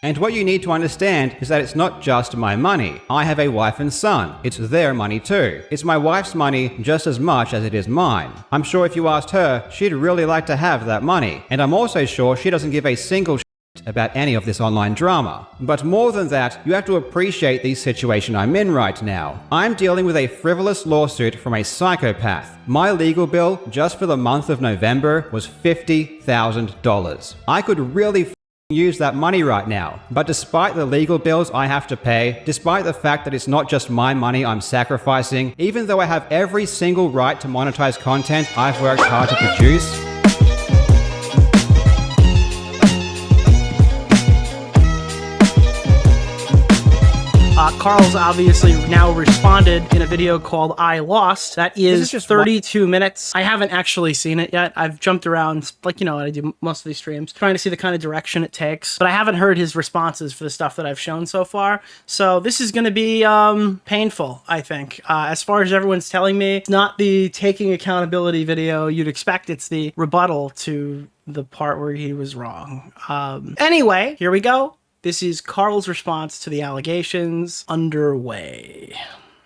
And what you need to understand is that it's not just my money. I have a wife and son. It's their money too. It's my wife's money just as much as it is mine. I'm sure if you asked her, she'd really like to have that money. And I'm also sure she doesn't give a single shit about any of this online drama. But more than that, you have to appreciate the situation I'm in right now. I'm dealing with a frivolous lawsuit from a psychopath. My legal bill just for the month of November was $50,000. I could really use that money right now. But despite the legal bills I have to pay, despite the fact that it's not just my money I'm sacrificing, even though I have every single right to monetize content I've worked hard to produce, Karl's obviously now responded in a video called I Lost. That is just 32 minutes. I haven't actually seen it yet. I've jumped around, like, you know what I do most of these streams, trying to see the kind of direction it takes. But I haven't heard his responses for the stuff that I've shown so far. So this is going to be painful, I think. As far as everyone's telling me, it's not the taking accountability video you'd expect. It's the rebuttal to the part where he was wrong. Anyway, here we go. This is Karl's response to the allegations underway.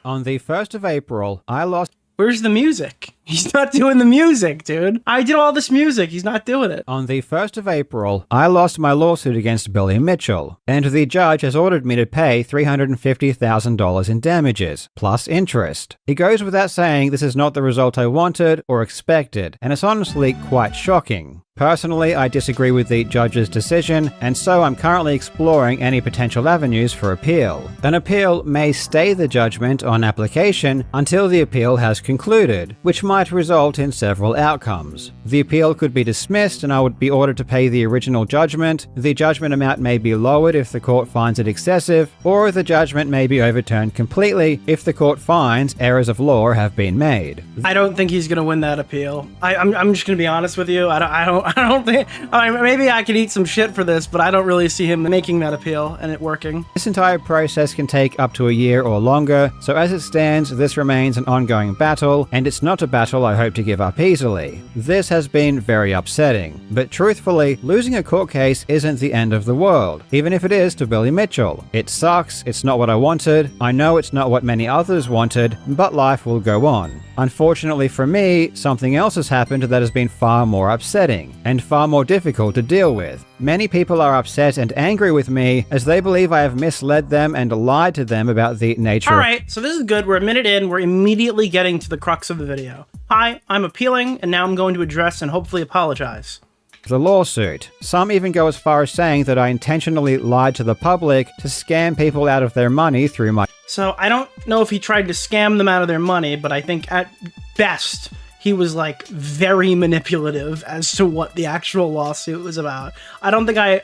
On the 1st of April, I lost... Where's the music? He's not doing the music, dude. I did all this music. He's not doing it. On the 1st of April, I lost my lawsuit against Billy Mitchell, and the judge has ordered me to pay $350,000 in damages, plus interest. It goes without saying this is not the result I wanted or expected, and it's honestly quite shocking. Personally, I disagree with the judge's decision, and so I'm currently exploring any potential avenues for appeal. An appeal may stay the judgment on application until the appeal has concluded, which might result in several outcomes. The appeal could be dismissed and I would be ordered to pay the original judgment. The judgment amount may be lowered if the court finds it excessive, or the judgment may be overturned completely if the court finds errors of law have been made. I don't think he's going to win that appeal. I'm just going to be honest with you. I don't think... I mean, maybe I could eat some shit for this, but I don't really see him making that appeal and it working. This entire process can take up to a year or longer, so as it stands, this remains an ongoing battle, and it's not a battle I hope to give up easily. This has been very upsetting, but truthfully, losing a court case isn't the end of the world, even if it is to Billy Mitchell. It sucks, it's not what I wanted, I know it's not what many others wanted, but life will go on. Unfortunately for me, something else has happened that has been far more upsetting, and far more difficult to deal with. Many people are upset and angry with me as they believe I have misled them and lied to them about the nature of... Alright, so this is good. We're a minute in. We're immediately getting to the crux of the video. Hi, I'm appealing, and now I'm going to address and hopefully apologize. The lawsuit. Some even go as far as saying that I intentionally lied to the public to scam people out of their money through my... So I don't know if he tried to scam them out of their money, but I think at best he was like very manipulative as to what the actual lawsuit was about. I don't think I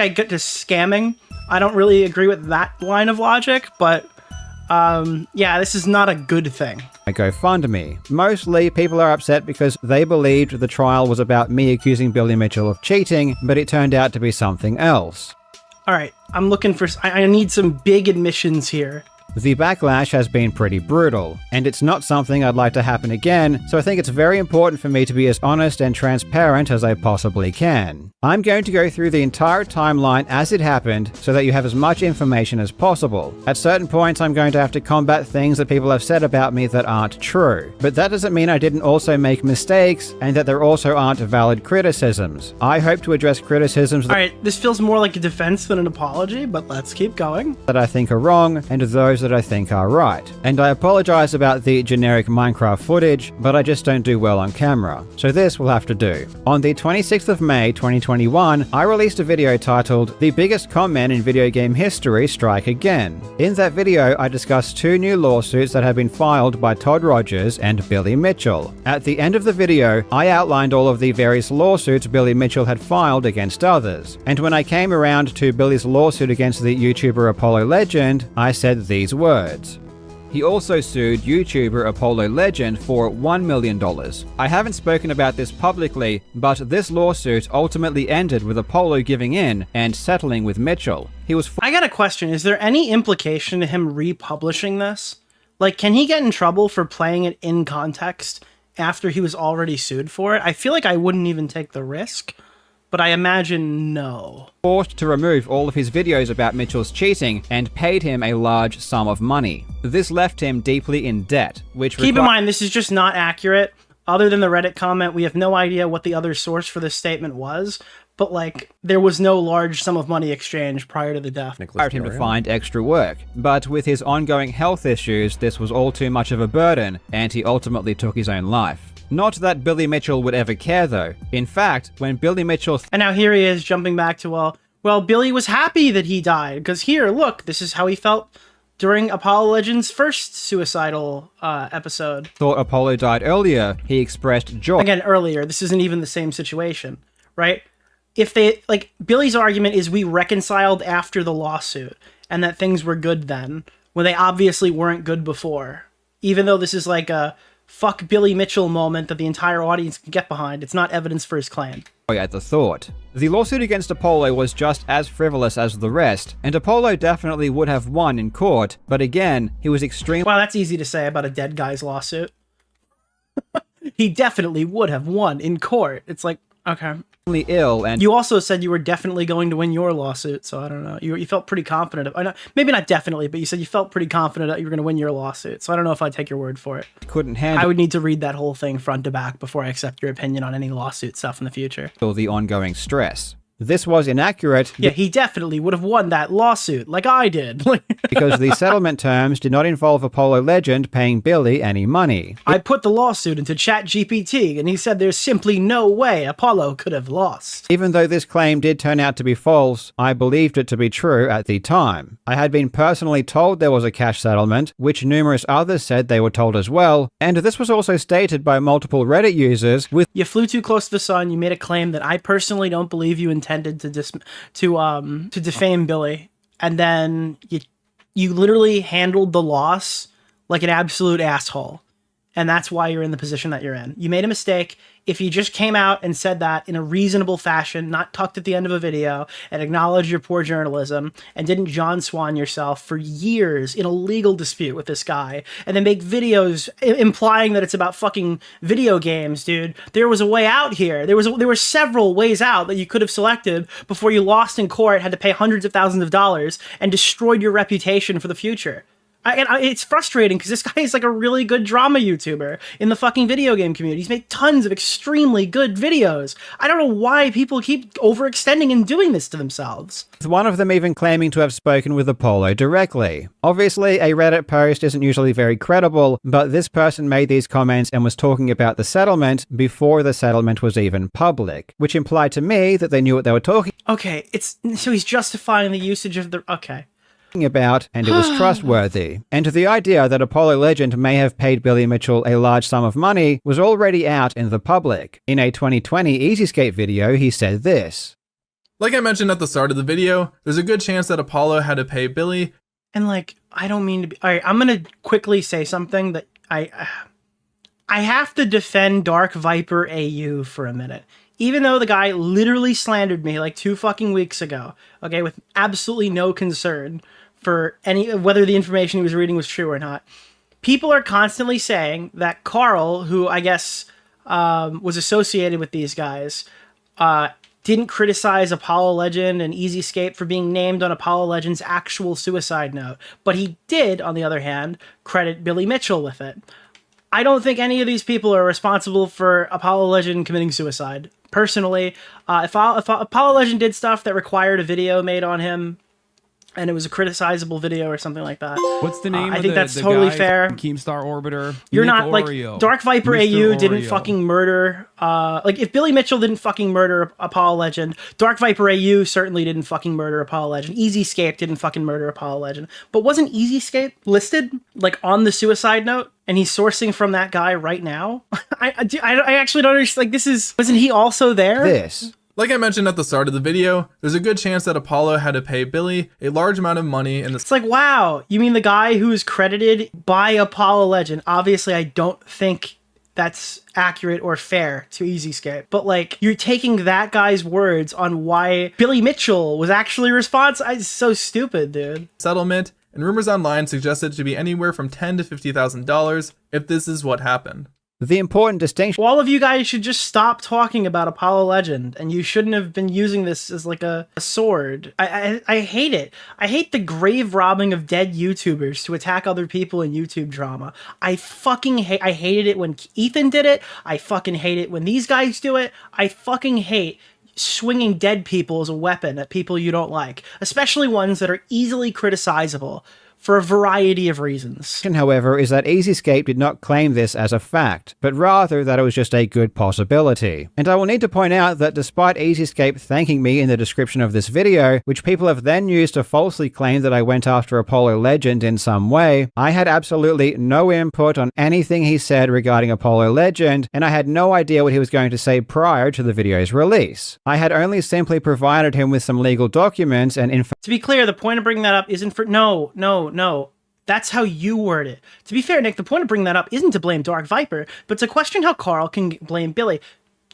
get to scamming. I don't really agree with that line of logic, but yeah, this is not a good thing. GoFundMe. Mostly, people are upset because they believed the trial was about me accusing Billy Mitchell of cheating, but it turned out to be something else. Alright, I'm looking for... I need some big admissions here. The backlash has been pretty brutal, and it's not something I'd like to happen again, so I think it's very important for me to be as honest and transparent as I possibly can. I'm going to go through the entire timeline as it happened so that you have as much information as possible. At certain points, I'm going to have to combat things that people have said about me that aren't true. But that doesn't mean I didn't also make mistakes, and that there also aren't valid criticisms. I hope to address criticisms Alright, this feels more like a defense than an apology, but let's keep going. That I think are wrong, and those that I think are right. And I apologize about the generic Minecraft footage, but I just don't do well on camera. So this will have to do. On the 26th of May 2021, I released a video titled "The Biggest Con-Men in Video Game History Strike Again." In that video, I discussed two new lawsuits that have been filed by Todd Rogers and Billy Mitchell. At the end of the video, I outlined all of the various lawsuits Billy Mitchell had filed against others. And when I came around to Billy's lawsuit against the YouTuber Apollo Legend, I said these words. He also sued YouTuber Apollo Legend for $1 million. I haven't spoken about this publicly, but this lawsuit ultimately ended with Apollo giving in and settling with Mitchell. I got a question. Is there any implication to him republishing this? Like, can he get in trouble for playing it in context after he was already sued for it? I feel like I wouldn't even take the risk, but I imagine no. Forced to remove all of his videos about Mitchell's cheating and paid him a large sum of money. This left him deeply in debt, which Keep in mind, this is just not accurate. Other than the Reddit comment, we have no idea what the other source for this statement was, but like, there was no large sum of money exchange prior to the death. Required him to find extra work, but with his ongoing health issues, this was all too much of a burden, and he ultimately took his own life. Not that Billy Mitchell would ever care though. In fact, when Billy Mitchell... And now here he is jumping back to, well, Billy was happy that he died, because here, look, this is how he felt during Apollo Legends' first suicidal episode. Thought Apollo died earlier, he expressed joy. Again, earlier, this isn't even the same situation, right? If they, like, Billy's argument is we reconciled after the lawsuit, and that things were good then, when they obviously weren't good before. Even though this is like a fuck Billy Mitchell moment that the entire audience can get behind, it's not evidence for his claim. At the thought. The lawsuit against Apollo was just as frivolous as the rest, and Apollo definitely would have won in court, but again, he was extremely... Wow, that's easy to say about a dead guy's lawsuit. He definitely would have won in court. It's like, okay. Ill, and you also said you were definitely going to win your lawsuit, so I don't know. You felt pretty confident. Maybe not definitely, but you said you felt pretty confident that you were going to win your lawsuit, so I don't know if I'd take your word for it. Couldn't handle... I would need to read that whole thing front to back before I accept your opinion on any lawsuit stuff in the future. Or the ongoing stress. This was inaccurate. Yeah, he definitely would have won that lawsuit, like I did. Because the settlement terms did not involve Apollo Legend paying Billy any money. I put the lawsuit into ChatGPT, and he said there's simply no way Apollo could have lost. Even though this claim did turn out to be false, I believed it to be true at the time. I had been personally told there was a cash settlement, which numerous others said they were told as well, and this was also stated by multiple Reddit users with... You flew too close to the sun, you made a claim that I personally don't believe you intended to defame Billy, and then you literally handled the loss like an absolute asshole, and that's why you're in the position that you're in. You made a mistake. If you just came out and said that in a reasonable fashion, not tucked at the end of a video, and acknowledged your poor journalism, and didn't John Swan yourself for years in a legal dispute with this guy, and then make videos implying that it's about fucking video games, dude, there was a way out here. There were several ways out that you could have selected before you lost in court, had to pay hundreds of thousands of dollars, and destroyed your reputation for the future. It's frustrating because this guy is like a really good drama YouTuber in the fucking video game community. He's made tons of extremely good videos. I don't know why people keep overextending and doing this to themselves. With one of them even claiming to have spoken with Apollo directly. Obviously, a Reddit post isn't usually very credible, but this person made these comments and was talking about the settlement before the settlement was even public, which implied to me that they knew what they were talking. Okay, so he's justifying the usage of the... Okay. About, and it was trustworthy. And the idea that Apollo Legend may have paid Billy Mitchell a large sum of money was already out in the public. In a 2020 Easyscape video, he said this. Like I mentioned at the start of the video, there's a good chance that Apollo had to pay Billy. And like, I don't mean to be... Alright, I'm gonna quickly say something that I have to defend Dark Viper AU for a minute. Even though the guy literally slandered me like 2 fucking weeks ago, okay, with absolutely no concern for whether the information he was reading was true or not. People are constantly saying that Karl, who I guess was associated with these guys, didn't criticize Apollo Legend and Easyscape for being named on Apollo Legend's actual suicide note. But he did, on the other hand, credit Billy Mitchell with it. I don't think any of these people are responsible for Apollo Legend committing suicide. Personally, if Apollo Legend did stuff that required a video made on him, and it was a criticizable video or something like that. What's the name? I think that's totally fair. Keemstar Orbiter. You're not like Dark Viper Mr. AU didn't Oreo. fucking murder. Like if Billy Mitchell didn't fucking murder Apollo Legend, Dark Viper AU certainly didn't fucking murder Apollo Legend. Easyscape didn't fucking murder Apollo Legend. But wasn't Easyscape listed like on the suicide note? And he's sourcing from that guy right now. I actually don't understand. Like wasn't he also there? This. Like I mentioned at the start of the video, there's a good chance that Apollo had to pay Billy a large amount of money in the... It's like, wow, you mean the guy who is credited by Apollo Legend? Obviously, I don't think that's accurate or fair to Easyscape. But like, you're taking that guy's words on why Billy Mitchell was actually responsible. It's so stupid, dude. Settlement, and rumors online suggest it to be anywhere from $10,000 to $50,000 if this is what happened. The important distinction— all of you guys should just stop talking about Apollo Legend, and you shouldn't have been using this as like a sword. I hate it. I hate the grave robbing of dead YouTubers to attack other people in YouTube drama. I hated it when Ethan did it. I fucking hate it when these guys do it. I fucking hate swinging dead people as a weapon at people you don't like, especially ones that are easily criticizable for a variety of reasons. However, is that Easyscape did not claim this as a fact, but rather that it was just a good possibility. And I will need to point out that despite Easyscape thanking me in the description of this video, which people have then used to falsely claim that I went after Apollo Legend in some way, I had absolutely no input on anything he said regarding Apollo Legend, and I had no idea what he was going to say prior to the video's release. I had only simply provided him with some legal documents and info. To be clear, the point of bringing that up isn't for— No. That's how you word it. To be fair, Nick, the point of bringing that up isn't to blame Dark Viper, but to question how Karl can blame Billy.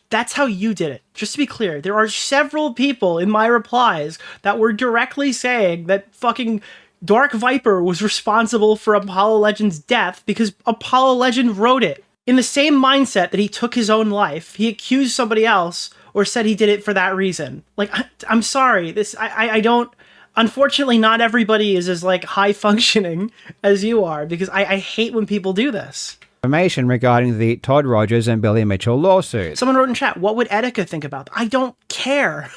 That's how you did it. Just to be clear, there are several people in my replies that were directly saying that fucking Dark Viper was responsible for Apollo Legend's death because Apollo Legend wrote it. In the same mindset that he took his own life, he accused somebody else or said he did it for that reason. Like, I'm sorry, I don't... Unfortunately, not everybody is as, like, high-functioning as you are, because I hate when people do this. Information regarding the Todd Rogers and Billy Mitchell lawsuit. Someone wrote in chat, what would Etika think about that? I don't care.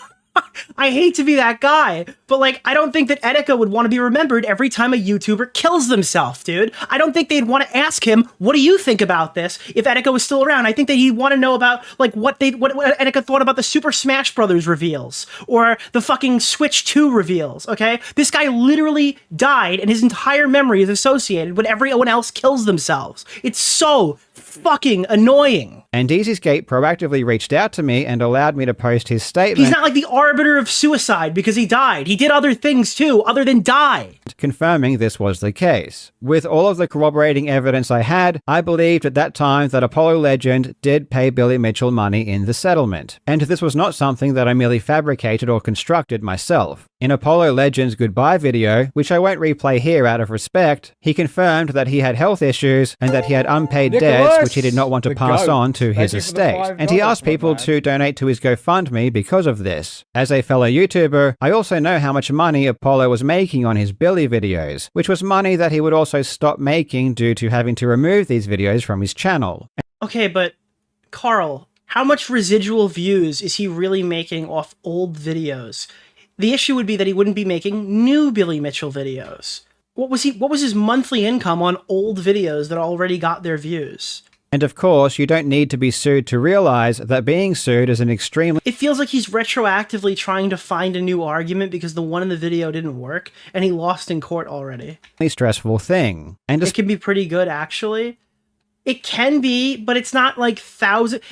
I hate to be that guy, but like, I don't think that Etika would want to be remembered every time a YouTuber kills themselves, dude. I don't think they'd want to ask him, what do you think about this? If Etika was still around, I think that he'd want to know about like what Etika thought about the Super Smash Brothers reveals or the fucking Switch 2 reveals, okay? This guy literally died and his entire memory is associated when everyone else kills themselves. It's so fucking annoying. And Easyscape proactively reached out to me and allowed me to post his statement. He's not like the arbiter of suicide because he died. He did other things too, other than die. Confirming this was the case. With all of the corroborating evidence I had, I believed at that time that Apollo Legend did pay Billy Mitchell money in the settlement. And this was not something that I merely fabricated or constructed myself. In Apollo Legend's goodbye video, which I won't replay here out of respect, he confirmed that he had health issues and that he had unpaid debts which he did not want to pass on to his estate. And he asked people to donate to his GoFundMe because of this. As a fellow YouTuber, I also know how much money Apollo was making on his Billy videos, which was money that he would also stop making due to having to remove these videos from his channel. Okay, but Karl, how much residual views is he really making off old videos? The issue would be that he wouldn't be making new Billy Mitchell videos. What was his monthly income on old videos that already got their views? And of course, you don't need to be sued to realize that being sued is an extremely— It feels like he's retroactively trying to find a new argument because the one in the video didn't work and he lost in court already. stressful thing. And it can be pretty good, actually. It can be, but it's not like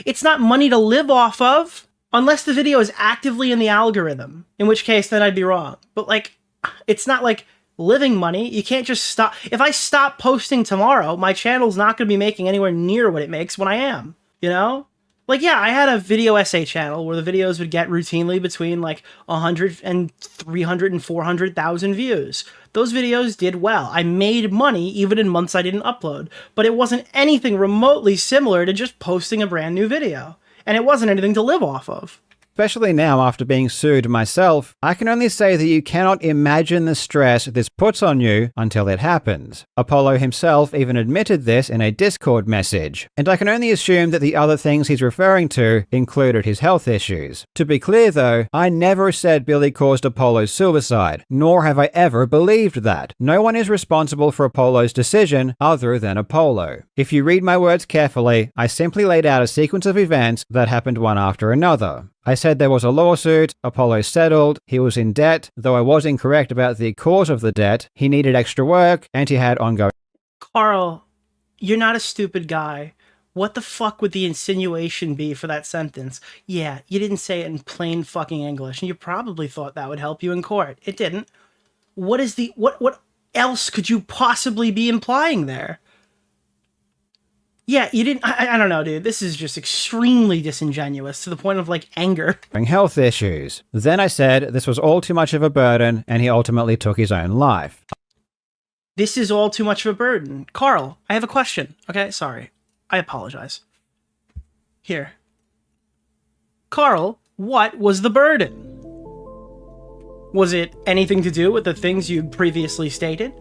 it's not money to live off of. Unless the video is actively in the algorithm, in which case then I'd be wrong. But like, it's not like living money. You can't just stop. If I stop posting tomorrow, my channel's not going to be making anywhere near what it makes when I am, you know? Like, yeah, I had a video essay channel where the videos would get routinely between like 100 and 300 and 400,000 views. Those videos did well. I made money even in months I didn't upload, but it wasn't anything remotely similar to just posting a brand new video. And it wasn't anything to live off of. Especially now after being sued myself, I can only say that you cannot imagine the stress this puts on you until it happens. Apollo himself even admitted this in a Discord message, and I can only assume that the other things he's referring to included his health issues. To be clear though, I never said Billy caused Apollo's suicide, nor have I ever believed that. No one is responsible for Apollo's decision other than Apollo. If you read my words carefully, I simply laid out a sequence of events that happened one after another. I said there was a lawsuit, Apollo settled, he was in debt, though I was incorrect about the cause of the debt, he needed extra work, and he had ongoing— Karl, you're not a stupid guy. What the fuck would the insinuation be for that sentence? Yeah, you didn't say it in plain fucking English, and you probably thought that would help you in court. It didn't. What else could you possibly be implying there? Yeah, you didn't— I don't know, dude. This is just extremely disingenuous to the point of, like, anger. Health issues. Then I said this was all too much of a burden, and he ultimately took his own life. This is all too much of a burden. Karl, I have a question. Okay, sorry. I apologize. Here. Karl, what was the burden? Was it anything to do with the things you previously stated?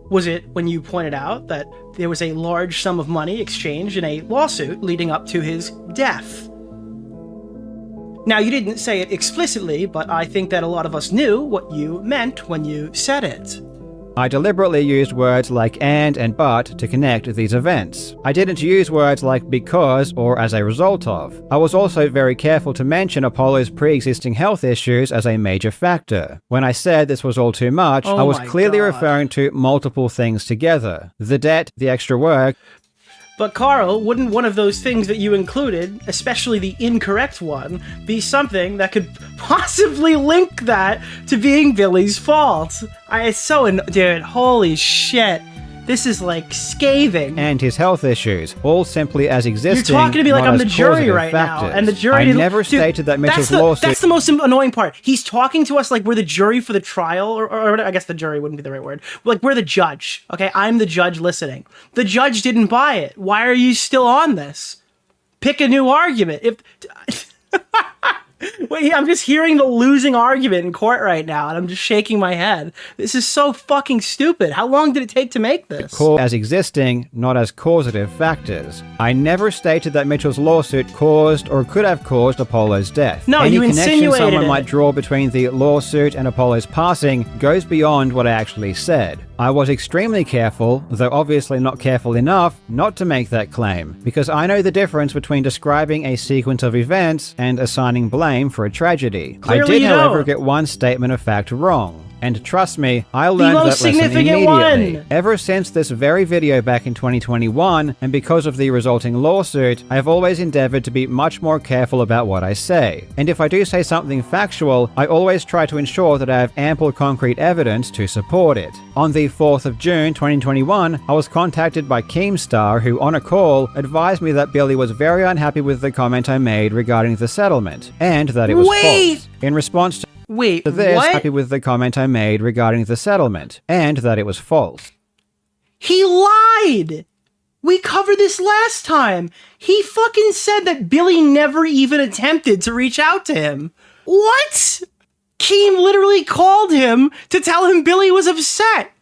Was it when you pointed out that there was a large sum of money exchanged in a lawsuit leading up to his death? Now, you didn't say it explicitly, but I think that a lot of us knew what you meant when you said it. I deliberately used words like and but to connect these events. I didn't use words like because or as a result of. I was also very careful to mention Apollo's pre-existing health issues as a major factor. When I said this was all too much, I was clearly referring to multiple things together. The debt, the extra work. But Karl, wouldn't one of those things that you included, especially the incorrect one, be something that could possibly link that to being Billy's fault? Dude, holy shit. This is like scathing. And his health issues, all simply as existing. You're talking to me like I'm the jury right now, and the jury. I never stated that Mitchell's lawsuit. That's the most annoying part. He's talking to us like we're the jury for the trial, or I guess the jury wouldn't be the right word. Like we're the judge. Okay, I'm the judge listening. The judge didn't buy it. Why are you still on this? Pick a new argument. Wait, I'm just hearing the losing argument in court right now, and I'm just shaking my head. This is so fucking stupid. How long did it take to make this? As existing, not as causative factors. I never stated that Mitchell's lawsuit caused or could have caused Apollo's death. No, Any you connection insinuated someone it. might draw between the lawsuit and Apollo's passing goes beyond what I actually said. I was extremely careful, though obviously not careful enough, not to make that claim, because I know the difference between describing a sequence of events and assigning blame for a tragedy. Clearly I did, you however, don't. get one statement of fact wrong. And trust me, I learned that most lesson significant immediately. one. Ever since this very video back in 2021, and because of the resulting lawsuit, I have always endeavored to be much more careful about what I say. And if I do say something factual, I always try to ensure that I have ample concrete evidence to support it. On the 4th of June 2021, I was contacted by Keemstar, who on a call advised me that Billy was very unhappy with the comment I made regarding the settlement, and that it was false. In response to this, what? happy with the comment I made regarding the settlement, and that it was false. He lied! We covered this last time. He fucking said that Billy never even attempted to reach out to him. What? Keem literally called him to tell him Billy was upset.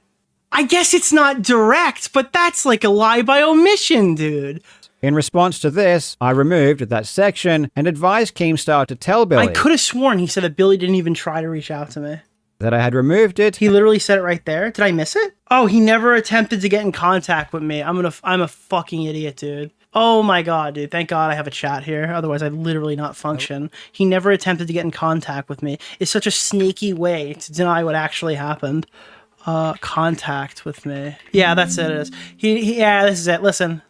I guess it's not direct, but that's like a lie by omission, dude. In response to this, I removed that section and advised Keemstar to tell Billy I could have sworn he said that Billy didn't even try to reach out to me. that I had removed it. He literally said it right there. Did I miss it? Oh, he never attempted to get in contact with me. I'm a fucking idiot, dude. Oh my god, dude. Thank God I have a chat here. Otherwise, I'd literally not function. He never attempted to get in contact with me. It's such a sneaky way to deny what actually happened. Contact with me. Yeah, that's it. It is. Yeah, this is it. Listen.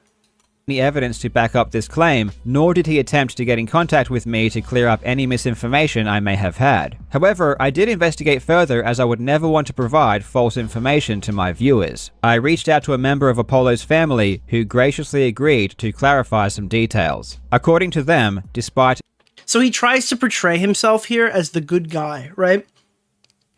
Any evidence to back up this claim, nor did he attempt to get in contact with me to clear up any misinformation I may have had. However, I did investigate further, as I would never want to provide false information to my viewers. I reached out to a member of Apollo's family who graciously agreed to clarify some details. According to them, despite... So he tries to portray himself here as the good guy, right?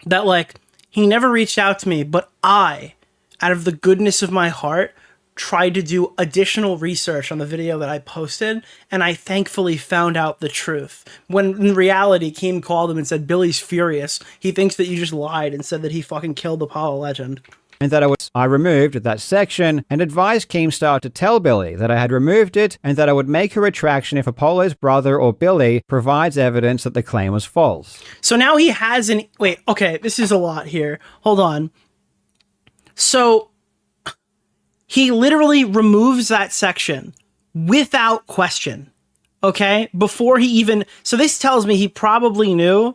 That like, he never reached out to me, but I, out of the goodness of my heart, tried to do additional research on the video that I posted, and I thankfully found out the truth. When in reality, Keem called him and said, Billy's furious. He thinks that you just lied and said that he fucking killed Apollo Legend. And that I removed that section and advised Keemstar to tell Billy that I had removed it and that I would make a retraction if Apollo's brother or Billy provides evidence that the claim was false. So now he has an... Wait, okay, this is a lot here. Hold on. So he literally removes that section without question, okay? Before he even... So this tells me he probably knew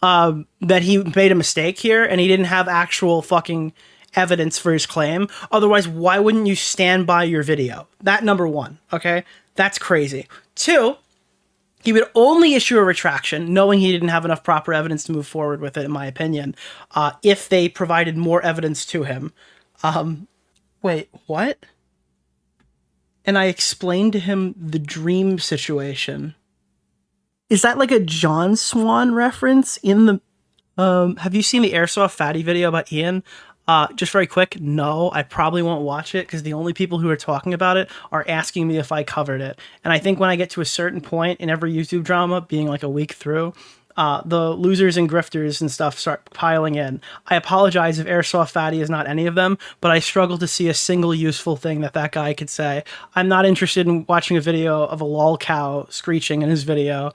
that he made a mistake here and he didn't have actual fucking evidence for his claim. Otherwise, why wouldn't you stand by your video? That number one, okay? That's crazy. Two, he would only issue a retraction, knowing he didn't have enough proper evidence to move forward with it, in my opinion, if they provided more evidence to him. Wait, what? And I explained to him the dream situation. Is that like a John Swan reference in the... have you seen the Airsoft Fatty video about Ian? Just very quick, no, I probably won't watch it because the only people who are talking about it are asking me if I covered it. And I think when I get to a certain point in every YouTube drama, being like a week through, the losers and grifters and stuff start piling in. I apologize if Airsoft Fatty is not any of them, but I struggle to see a single useful thing that guy could say. I'm not interested in watching a video of a lol cow screeching in his video,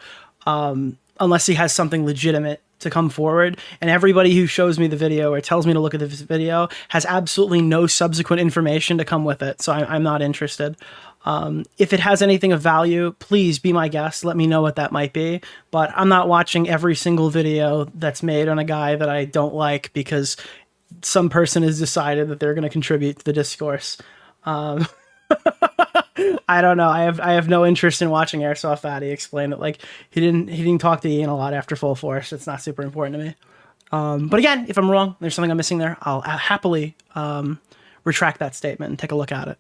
unless he has something legitimate to come forward, and everybody who shows me the video or tells me to look at this video has absolutely no subsequent information to come with it, so I'm not interested. If it has anything of value, please be my guest, let me know what that might be, but I'm not watching every single video that's made on a guy that I don't like because some person has decided that they're going to contribute to the discourse. I don't know. I have no interest in watching Airsoft Fatty explain it. Like he didn't talk to Ian a lot after Full Force. It's not super important to me. But again, if I'm wrong, there's something I'm missing there, I'll happily retract that statement and take a look at it.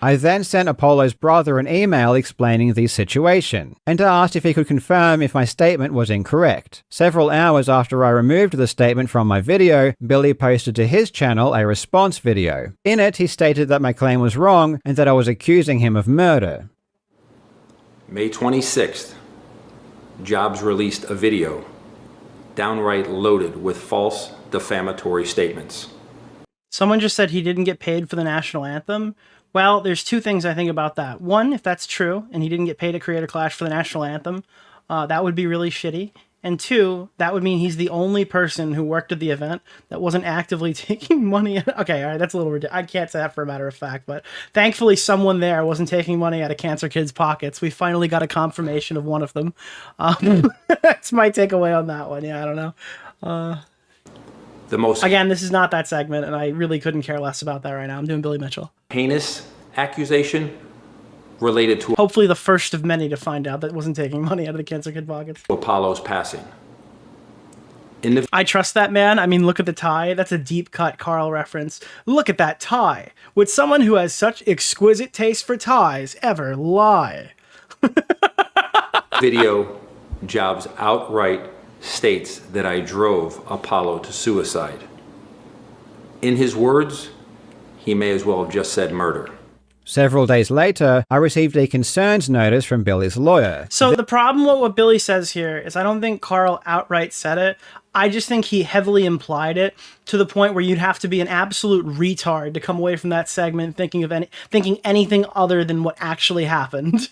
I then sent Apollo's brother an email explaining the situation, and asked if he could confirm if my statement was incorrect. Several hours after I removed the statement from my video, Billy posted to his channel a response video. In it, he stated that my claim was wrong and that I was accusing him of murder. May 26th, Jobst released a video downright loaded with false defamatory statements. Someone just said he didn't get paid for the national anthem. Well, there's two things I think about that. One, if that's true, and he didn't get paid at Creator Clash for the national anthem, that would be really shitty. And two, that would mean he's the only person who worked at the event that wasn't actively taking money. Okay, all right, that's a little ridiculous. I can't say that for a matter of fact, but thankfully someone there wasn't taking money out of cancer kids' pockets. We finally got a confirmation of one of them. That's my takeaway on that one. Yeah, I don't know. Again, this is not that segment, and I really couldn't care less about that right now. I'm doing Billy Mitchell. Heinous accusation related to hopefully the first of many to find out that wasn't taking money out of the cancer kid pockets. Apollo's passing. I trust that man. I mean, look at the tie. That's a deep cut Karl reference. Look at that tie. Would someone who has such exquisite taste for ties ever lie? Video, Jobst outright states that I drove Apollo to suicide. In his words, he may as well have just said murder. Several days later, I received a concerns notice from Billy's lawyer. So the problem with what Billy says here is I don't think Karl outright said it. I just think he heavily implied it to the point where you'd have to be an absolute retard to come away from that segment thinking anything other than what actually happened.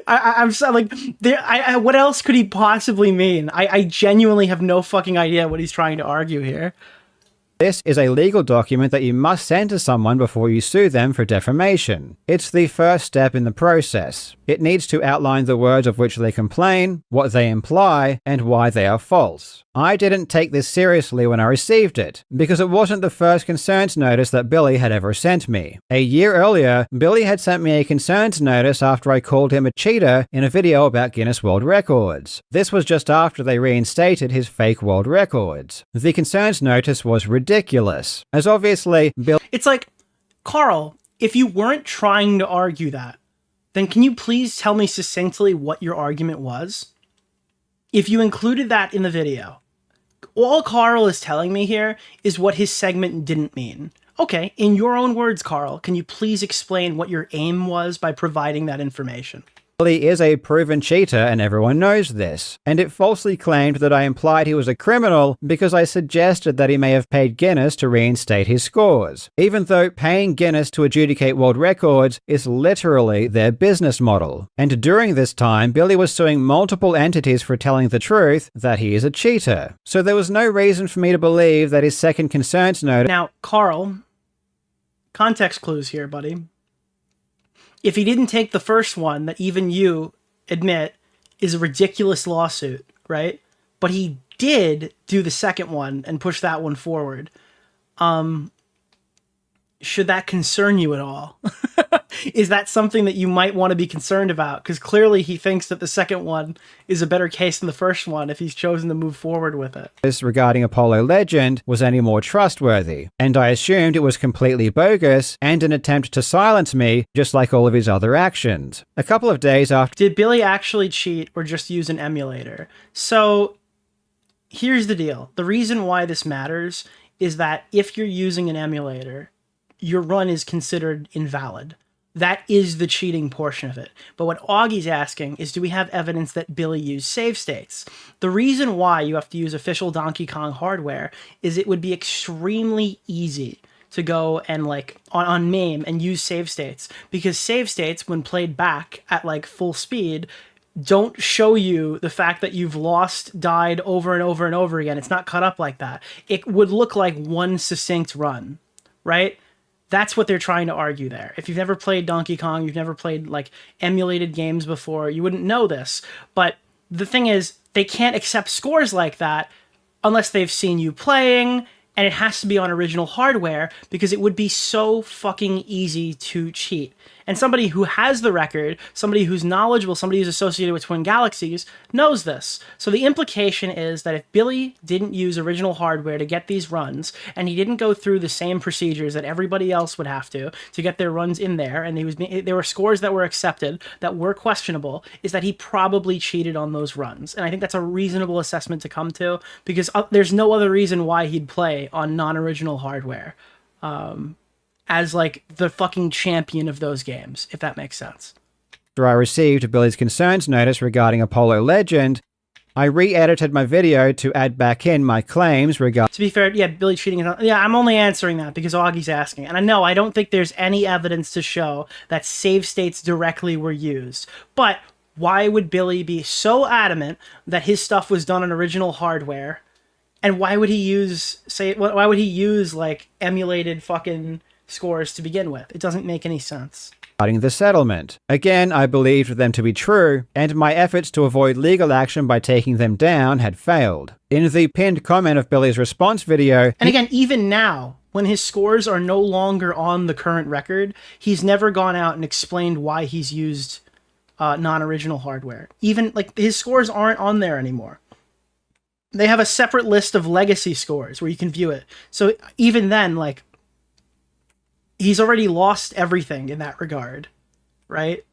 I'm so like, what else could he possibly mean? I genuinely have no fucking idea what he's trying to argue here. This is a legal document that you must send to someone before you sue them for defamation. It's the first step in the process. It needs to outline the words of which they complain, what they imply, and why they are false. I didn't take this seriously when I received it, because it wasn't the first concerns notice that Billy had ever sent me. A year earlier, Billy had sent me a concerns notice after I called him a cheater in a video about Guinness World Records. This was just after they reinstated his fake world records. The concerns notice was ridiculous, as obviously Billy— It's like, Karl, if you weren't trying to argue that, then can you please tell me succinctly what your argument was? If you included that in the video, all Karl is telling me here is what his segment didn't mean. Okay, in your own words, Karl, can you please explain what your aim was by providing that information? Billy is a proven cheater and everyone knows this, and it falsely claimed that I implied he was a criminal because I suggested that he may have paid Guinness to reinstate his scores, even though paying Guinness to adjudicate world records is literally their business model. And during this time, Billy was suing multiple entities for telling the truth that he is a cheater. So there was no reason for me to believe that his second concerns notice— Now, Karl, context clues here, buddy. If he didn't take the first one that even you admit is a ridiculous lawsuit, right? But he did do the second one and push that one forward. Should that concern you at all? Is that something that you might want to be concerned about? Because clearly he thinks that the second one is a better case than the first one if he's chosen to move forward with it. This regarding Apollo Legend was any more trustworthy, and I assumed it was completely bogus and an attempt to silence me, just like all of his other actions. A couple of days after— Did Billy actually cheat or just use an emulator? So here's the deal. The reason why this matters is that if you're using an emulator, your run is considered invalid. That is the cheating portion of it. But what Augie's asking is, do we have evidence that Billy used save states? The reason why you have to use official Donkey Kong hardware is it would be extremely easy to go and like on MAME and use save states, because save states, when played back at like full speed, don't show you the fact that you've lost, died over and over and over again. It's not cut up like that. It would look like one succinct run, right? That's what they're trying to argue there. If you've never played Donkey Kong, you've never played like emulated games before, you wouldn't know this. But the thing is, they can't accept scores like that unless they've seen you playing, and it has to be on original hardware, because it would be so fucking easy to cheat. And somebody who has the record, somebody who's knowledgeable, somebody who's associated with Twin Galaxies, knows this. So the implication is that if Billy didn't use original hardware to get these runs, and he didn't go through the same procedures that everybody else would have to get their runs in there, and there were scores that were accepted that were questionable, is that he probably cheated on those runs. And I think that's a reasonable assessment to come to, because there's no other reason why he'd play on non-original hardware. As like the fucking champion of those games, if that makes sense. After I received Billy's concerns notice regarding Apollo Legend, I re-edited my video to add back in my claims regarding... To be fair, yeah, Billy cheating is not... Yeah, I'm only answering that because Augie's asking. And I don't think there's any evidence to show that save states directly were used. But why would Billy be so adamant that his stuff was done on original hardware? And why would he use, like, emulated fucking scores to begin with? It doesn't make any sense. Regarding the settlement. Again, I believed them to be true, and my efforts to avoid legal action by taking them down had failed. In the pinned comment of Billy's response video... And again, even now, when his scores are no longer on the current record, he's never gone out and explained why he's used non-original hardware. Even, like, his scores aren't on there anymore. They have a separate list of legacy scores where you can view it. So even then, like, he's already lost everything in that regard, right?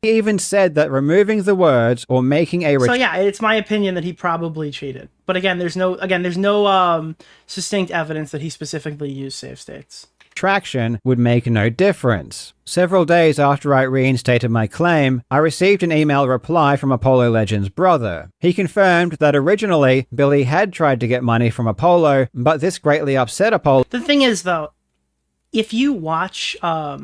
He even said that removing the words or making a... So yeah, it's my opinion that he probably cheated. But again, there's no succinct evidence that he specifically used save states. Traction would make no difference. Several days after I reinstated my claim, I received an email reply from Apollo Legend's brother. He confirmed that originally, Billy had tried to get money from Apollo, but this greatly upset Apollo. The thing is, though, if you watch, I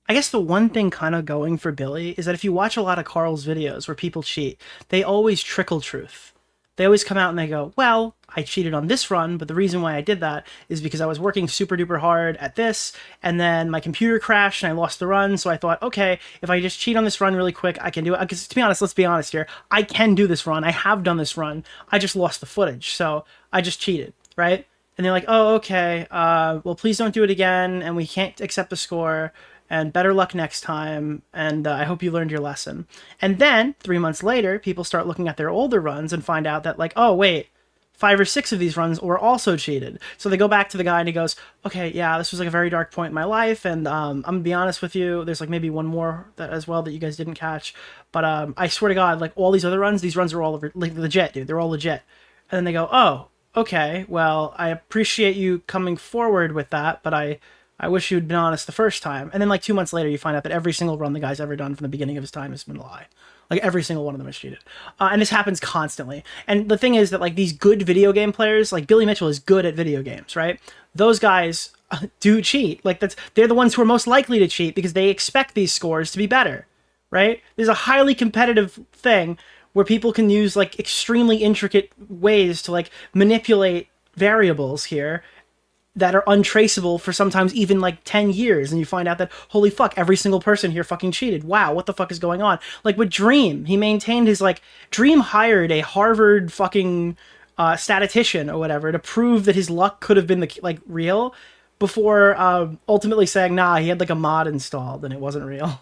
guess the one thing kind of going for Billy is that if you watch a lot of Karl's videos where people cheat, they always trickle truth. They always come out and they go, well, I cheated on this run, but the reason why I did that is because I was working super duper hard at this, and then my computer crashed and I lost the run, so I thought, okay, if I just cheat on this run really quick, I can do it. Because to be honest, let's be honest here, I can do this run. I have done this run. I just lost the footage, so I just cheated, right? And they're like, oh, okay, well, please don't do it again, and we can't accept the score, and better luck next time, and I hope you learned your lesson. And then, 3 months later, people start looking at their older runs and find out that, like, oh, wait, 5 or 6 of these runs were also cheated. So they go back to the guy and he goes, okay, yeah, this was like a very dark point in my life, and I'm gonna be honest with you, there's like maybe one more that as well that you guys didn't catch, but I swear to God, like, all these other runs, these runs are all like legit, dude, they're all legit. And then they go, oh, okay, well, I appreciate you coming forward with that, but I wish you'd been honest the first time. And then like 2 months later, you find out that every single run the guy's ever done from the beginning of his time has been a lie. Like every single one of them is cheated. And this happens constantly. And the thing is that like these good video game players, like Billy Mitchell is good at video games, right? Those guys do cheat. Like they're the ones who are most likely to cheat because they expect these scores to be better, right? There's a highly competitive thing where people can use like extremely intricate ways to like manipulate variables here that are untraceable for sometimes even like 10 years. And you find out that, holy fuck, every single person here fucking cheated. Wow, what the fuck is going on? Like with Dream, he maintained his like, Dream hired a Harvard fucking statistician or whatever to prove that his luck could have been like real before ultimately saying, nah, he had like a mod installed and it wasn't real.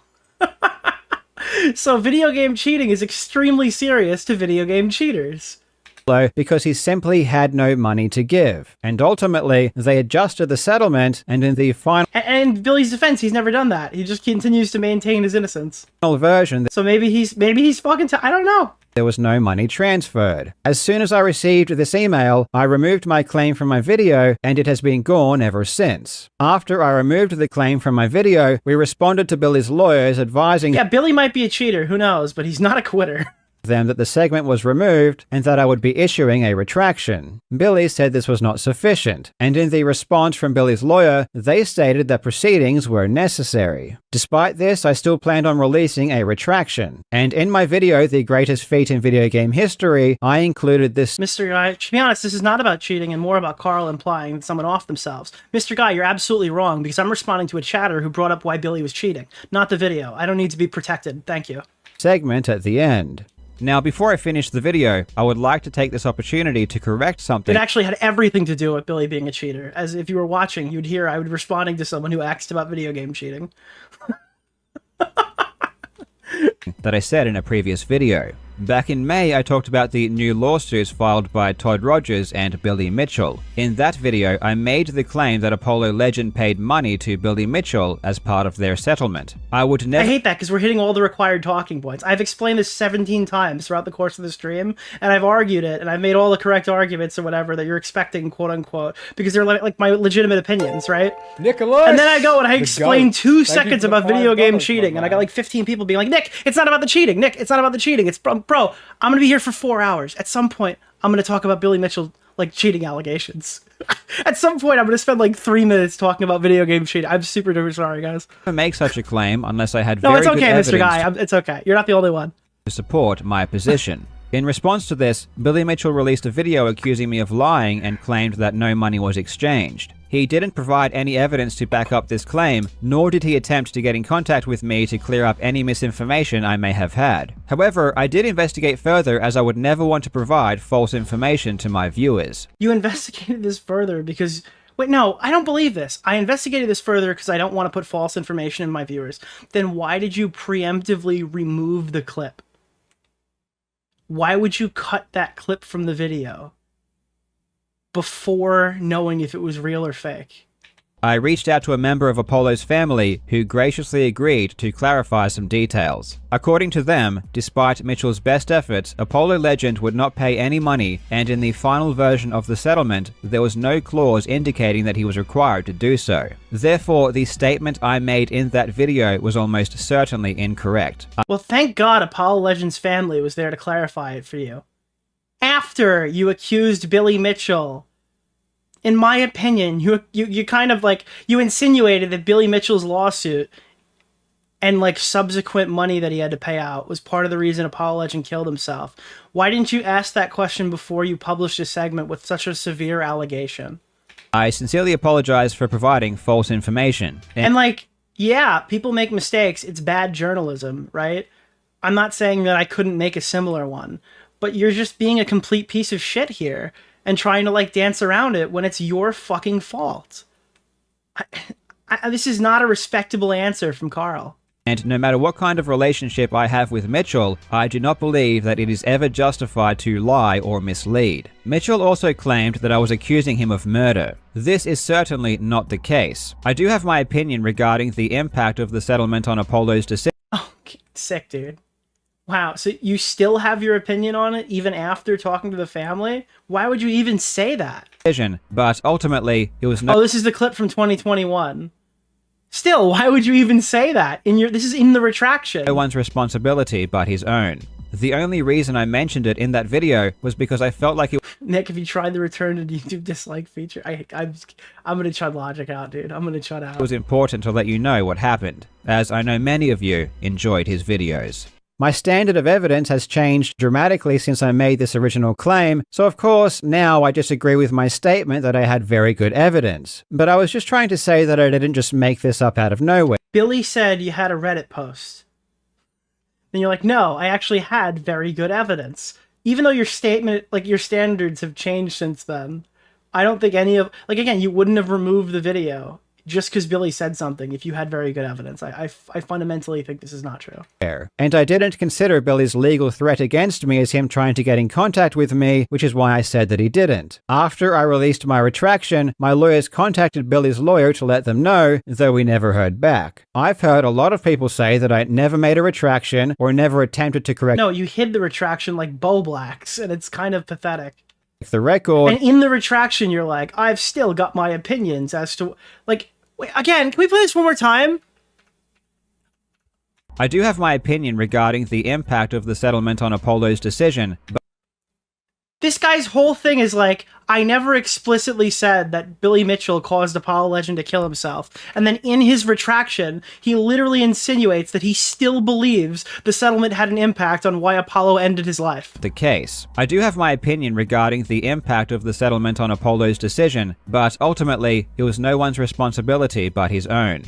So video game cheating is extremely serious to video game cheaters. Because he simply had no money to give. And ultimately, they adjusted the settlement, and in the final... And in Billy's defense, he's never done that. He just continues to maintain his innocence. Version... So maybe he's fucking... I don't know. there was no money transferred. As soon as I received this email, I removed my claim from my video, and it has been gone ever since. After I removed the claim from my video, we responded to Billy's lawyers advising Billy might be a cheater, who knows, but he's not a quitter. them that the segment was removed and that I would be issuing a retraction. Billy said this was not sufficient, and in the response from Billy's lawyer, they stated that proceedings were necessary. Despite this, I still planned on releasing a retraction, and in my video, The Greatest Feat in Video Game History, I included this. Mr. Guy, to be honest, this is not about cheating and more about Karl implying that someone off themselves. Mr. Guy, you're absolutely wrong because I'm responding to a chatter who brought up why Billy was cheating, not the video. I don't need to be protected. Thank you. Segment at the end. Now, before I finish the video, I would like to take this opportunity to correct something. It actually had everything to do with Billy being a cheater. As if you were watching, you'd hear I would be responding to someone who asked about video game cheating. That I said in a previous video. Back in May, I talked about the new lawsuits filed by Todd Rogers and Billy Mitchell. In that video, I made the claim that Apollo Legend paid money to Billy Mitchell as part of their settlement. I would never— I hate that because we're hitting all the required talking points. I've explained this 17 times throughout the course of the stream, and I've argued it, and I've made all the correct arguments or whatever that you're expecting, quote unquote, because they're like my legitimate opinions, right? Nicholas! And then I go and I explain 2 seconds about video game cheating, and I got like 15 people being like, Nick, it's not about the cheating. Nick, it's not about the cheating. It's bro, I'm gonna be here for 4 hours. At some point, I'm gonna talk about Billy Mitchell like cheating allegations. At some point, I'm gonna spend like 3 minutes talking about video game cheating. I'm super duper sorry, guys. make such a claim unless I had No, very it's good okay, evidence Mr. Guy. It's okay. You're not the only one. to support my position. In response to this, Billy Mitchell released a video accusing me of lying and claimed that no money was exchanged. He didn't provide any evidence to back up this claim, nor did he attempt to get in contact with me to clear up any misinformation I may have had. However, I did investigate further as I would never want to provide false information to my viewers. You investigated this further because... Wait, no, I don't believe this. I investigated this further because I don't want to put false information in my viewers. Then why did you preemptively remove the clip? Why would you cut that clip from the video before knowing if it was real or fake? I reached out to a member of Apollo's family who graciously agreed to clarify some details. According to them, despite Mitchell's best efforts, Apollo Legend would not pay any money, and in the final version of the settlement, there was no clause indicating that he was required to do so. Therefore, the statement I made in that video was almost certainly incorrect. Well, thank God Apollo Legend's family was there to clarify it for you. After you accused Billy Mitchell, in my opinion, you kind of like, you insinuated that Billy Mitchell's lawsuit and like subsequent money that he had to pay out was part of the reason Apollo Legend killed himself. Why didn't you ask that question before you published a segment with such a severe allegation? I sincerely apologize for providing false information. And like, yeah, people make mistakes. It's bad journalism, right? I'm not saying that I couldn't make a similar one, but you're just being a complete piece of shit here and trying to like dance around it when it's your fucking fault. This is not a respectable answer from Karl. And no matter what kind of relationship I have with Mitchell, I do not believe that it is ever justified to lie or mislead. Mitchell also claimed that I was accusing him of murder. This is certainly not the case. I do have my opinion regarding the impact of the settlement on Apollo's decision. Oh, sick, dude. Wow, so you still have your opinion on it even after talking to the family? Why would you even say that? But ultimately, it was no— Oh, this is the clip from 2021. Still, why would you even say that? This is in the retraction. No one's responsibility but his own. The only reason I mentioned it in that video was because I felt like it— Nick, have you tried the return to YouTube dislike feature? I'm gonna chud logic out, dude. I'm gonna chud out. was important to let you know what happened, as I know many of you enjoyed his videos. My standard of evidence has changed dramatically since I made this original claim, so of course, now I disagree with my statement that I had very good evidence. But I was just trying to say that I didn't just make this up out of nowhere. Billy said you had a Reddit post. Then you're like, no, I actually had very good evidence. Even though your statement, like your standards have changed since then, I don't think any of, like again, you wouldn't have removed the video just because Billy said something if you had very good evidence. I fundamentally think this is not true. And I didn't consider Billy's legal threat against me as him trying to get in contact with me, which is why I said that he didn't. After I released my retraction, my lawyers contacted Billy's lawyer to let them know, though we never heard back. I've heard a lot of people say that I never made a retraction or never attempted to correct. No, you hid the retraction like Bo Blacks, and it's kind of pathetic. The record. And in the retraction, you're like, I've still got my opinions as to, like, wait, again, can we play this one more time? I do have my opinion regarding the impact of the settlement on Apollo's decision, but This guy's whole thing is like, I never explicitly said that Billy Mitchell caused Apollo Legend to kill himself. And then in his retraction, he literally insinuates that he still believes the settlement had an impact on why Apollo ended his life. the case. I do have my opinion regarding the impact of the settlement on Apollo's decision, but ultimately, it was no one's responsibility but his own.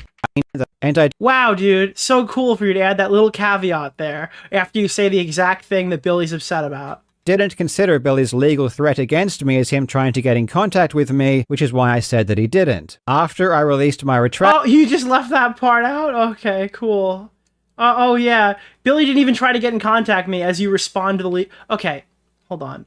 And I Wow, dude, so cool for you to add that little caveat there after you say the exact thing that Billy's upset about. didn't consider Billy's legal threat against me as him trying to get in contact with me, which is why I said that he didn't. After I released my retraction. Oh, you just left that part out? Okay, cool. Oh, yeah. Billy didn't even try to get in contact with me as you respond to the Okay, hold on.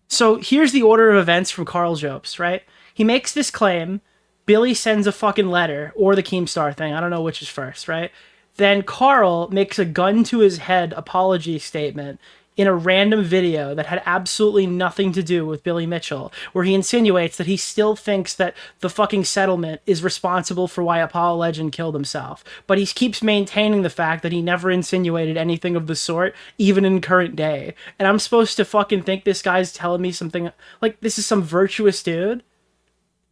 So here's the order of events from Karl Jobst, right? He makes this claim. Billy sends a fucking letter, or the Keemstar thing. I don't know which is first, right? Then Karl makes a gun to his head apology statement in a random video that had absolutely nothing to do with Billy Mitchell, where he insinuates that he still thinks that the fucking settlement is responsible for why Apollo Legend killed himself. But he keeps maintaining the fact that he never insinuated anything of the sort, even in current day. And I'm supposed to fucking think this guy's telling me something, like, this is some virtuous dude?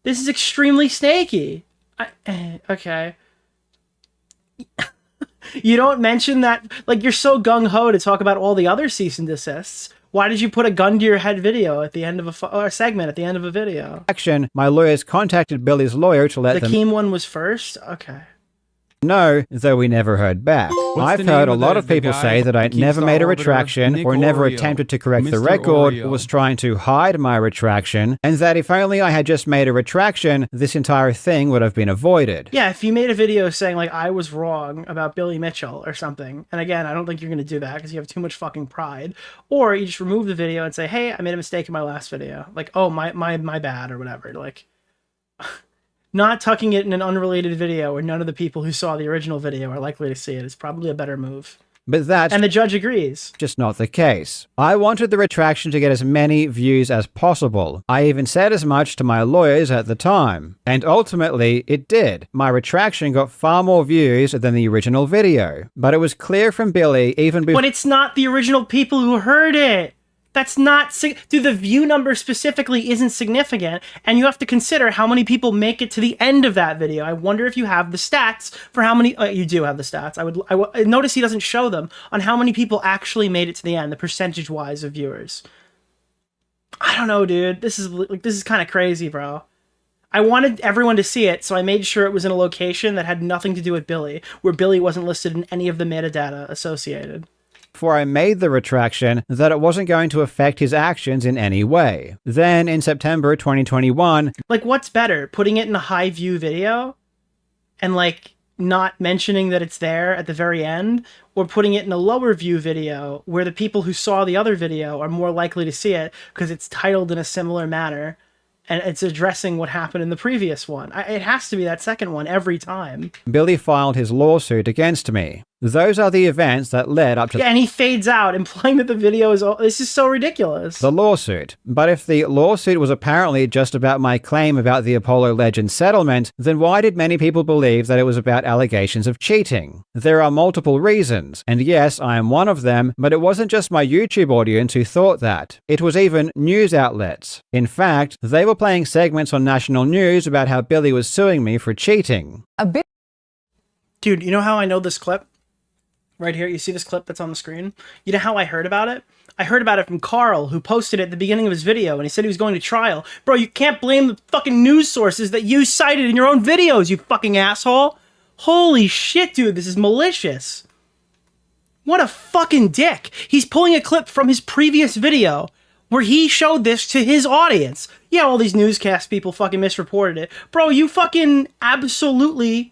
This is extremely snaky. Okay. You don't mention that, like, you're so gung-ho to talk about all the other cease and desists. Why did you put a gun to your head video at the end of or a segment at the end of a video? My lawyers contacted Billy's lawyer to let The them Keem one was first? Okay. know, though we never heard back. I've heard a lot of people say that I never made a retraction or never attempted to correct the record, or was trying to hide my retraction, and that if only I had just made a retraction, this entire thing would have been avoided. Yeah, if you made a video saying, like, I was wrong about Billy Mitchell or something, and again, I don't think you're going to do that because you have too much fucking pride, or you just remove the video and say, hey, I made a mistake in my last video. Like, oh, my bad, or whatever. Like, not tucking it in an unrelated video where none of the people who saw the original video are likely to see it is probably a better move. But that's And the judge agrees. just not the case. I wanted the retraction to get as many views as possible. I even said as much to my lawyers at the time. And ultimately, it did. My retraction got far more views than the original video. But it was clear from Billy even before. But it's not the original people who heard it. That's not... Dude, the view number specifically isn't significant, and you have to consider how many people make it to the end of that video. I wonder if you have the stats for how many... you do have the stats. I notice he doesn't show them on how many people actually made it to the end, the percentage-wise of viewers. I don't know, dude. This is kind of crazy, bro. I wanted everyone to see it, so I made sure it was in a location that had nothing to do with Billy, where Billy wasn't listed in any of the metadata associated. Before I made the retraction, that it wasn't going to affect his actions in any way. Then, in September 2021... Like, what's better? Putting it in a high view video? And, like, not mentioning that it's there at the very end? Or putting it in a lower view video where the people who saw the other video are more likely to see it because it's titled in a similar manner and it's addressing what happened in the previous one? It has to be that second one every time. Billy filed his lawsuit against me. Those are the events that led up to... Yeah, and he fades out, implying that the video is... This is so ridiculous. The lawsuit. But if the lawsuit was apparently just about my claim about the Apollo Legend settlement, then why did many people believe that it was about allegations of cheating? There are multiple reasons, and yes, I am one of them, but it wasn't just my YouTube audience who thought that. It was even news outlets. In fact, they were playing segments on national news about how Billy was suing me for cheating. Dude, you know how I know this clip? Right here, you see this clip that's on the screen? You know how I heard about it? I heard about it from Karl, who posted it at the beginning of his video, and he said he was going to trial. Bro, you can't blame the fucking news sources that you cited in your own videos, you fucking asshole! Holy shit, dude, this is malicious. What a fucking dick. He's pulling a clip from his previous video. where he showed this to his audience. Yeah, all these newscast people fucking misreported it. Bro, you fucking absolutely,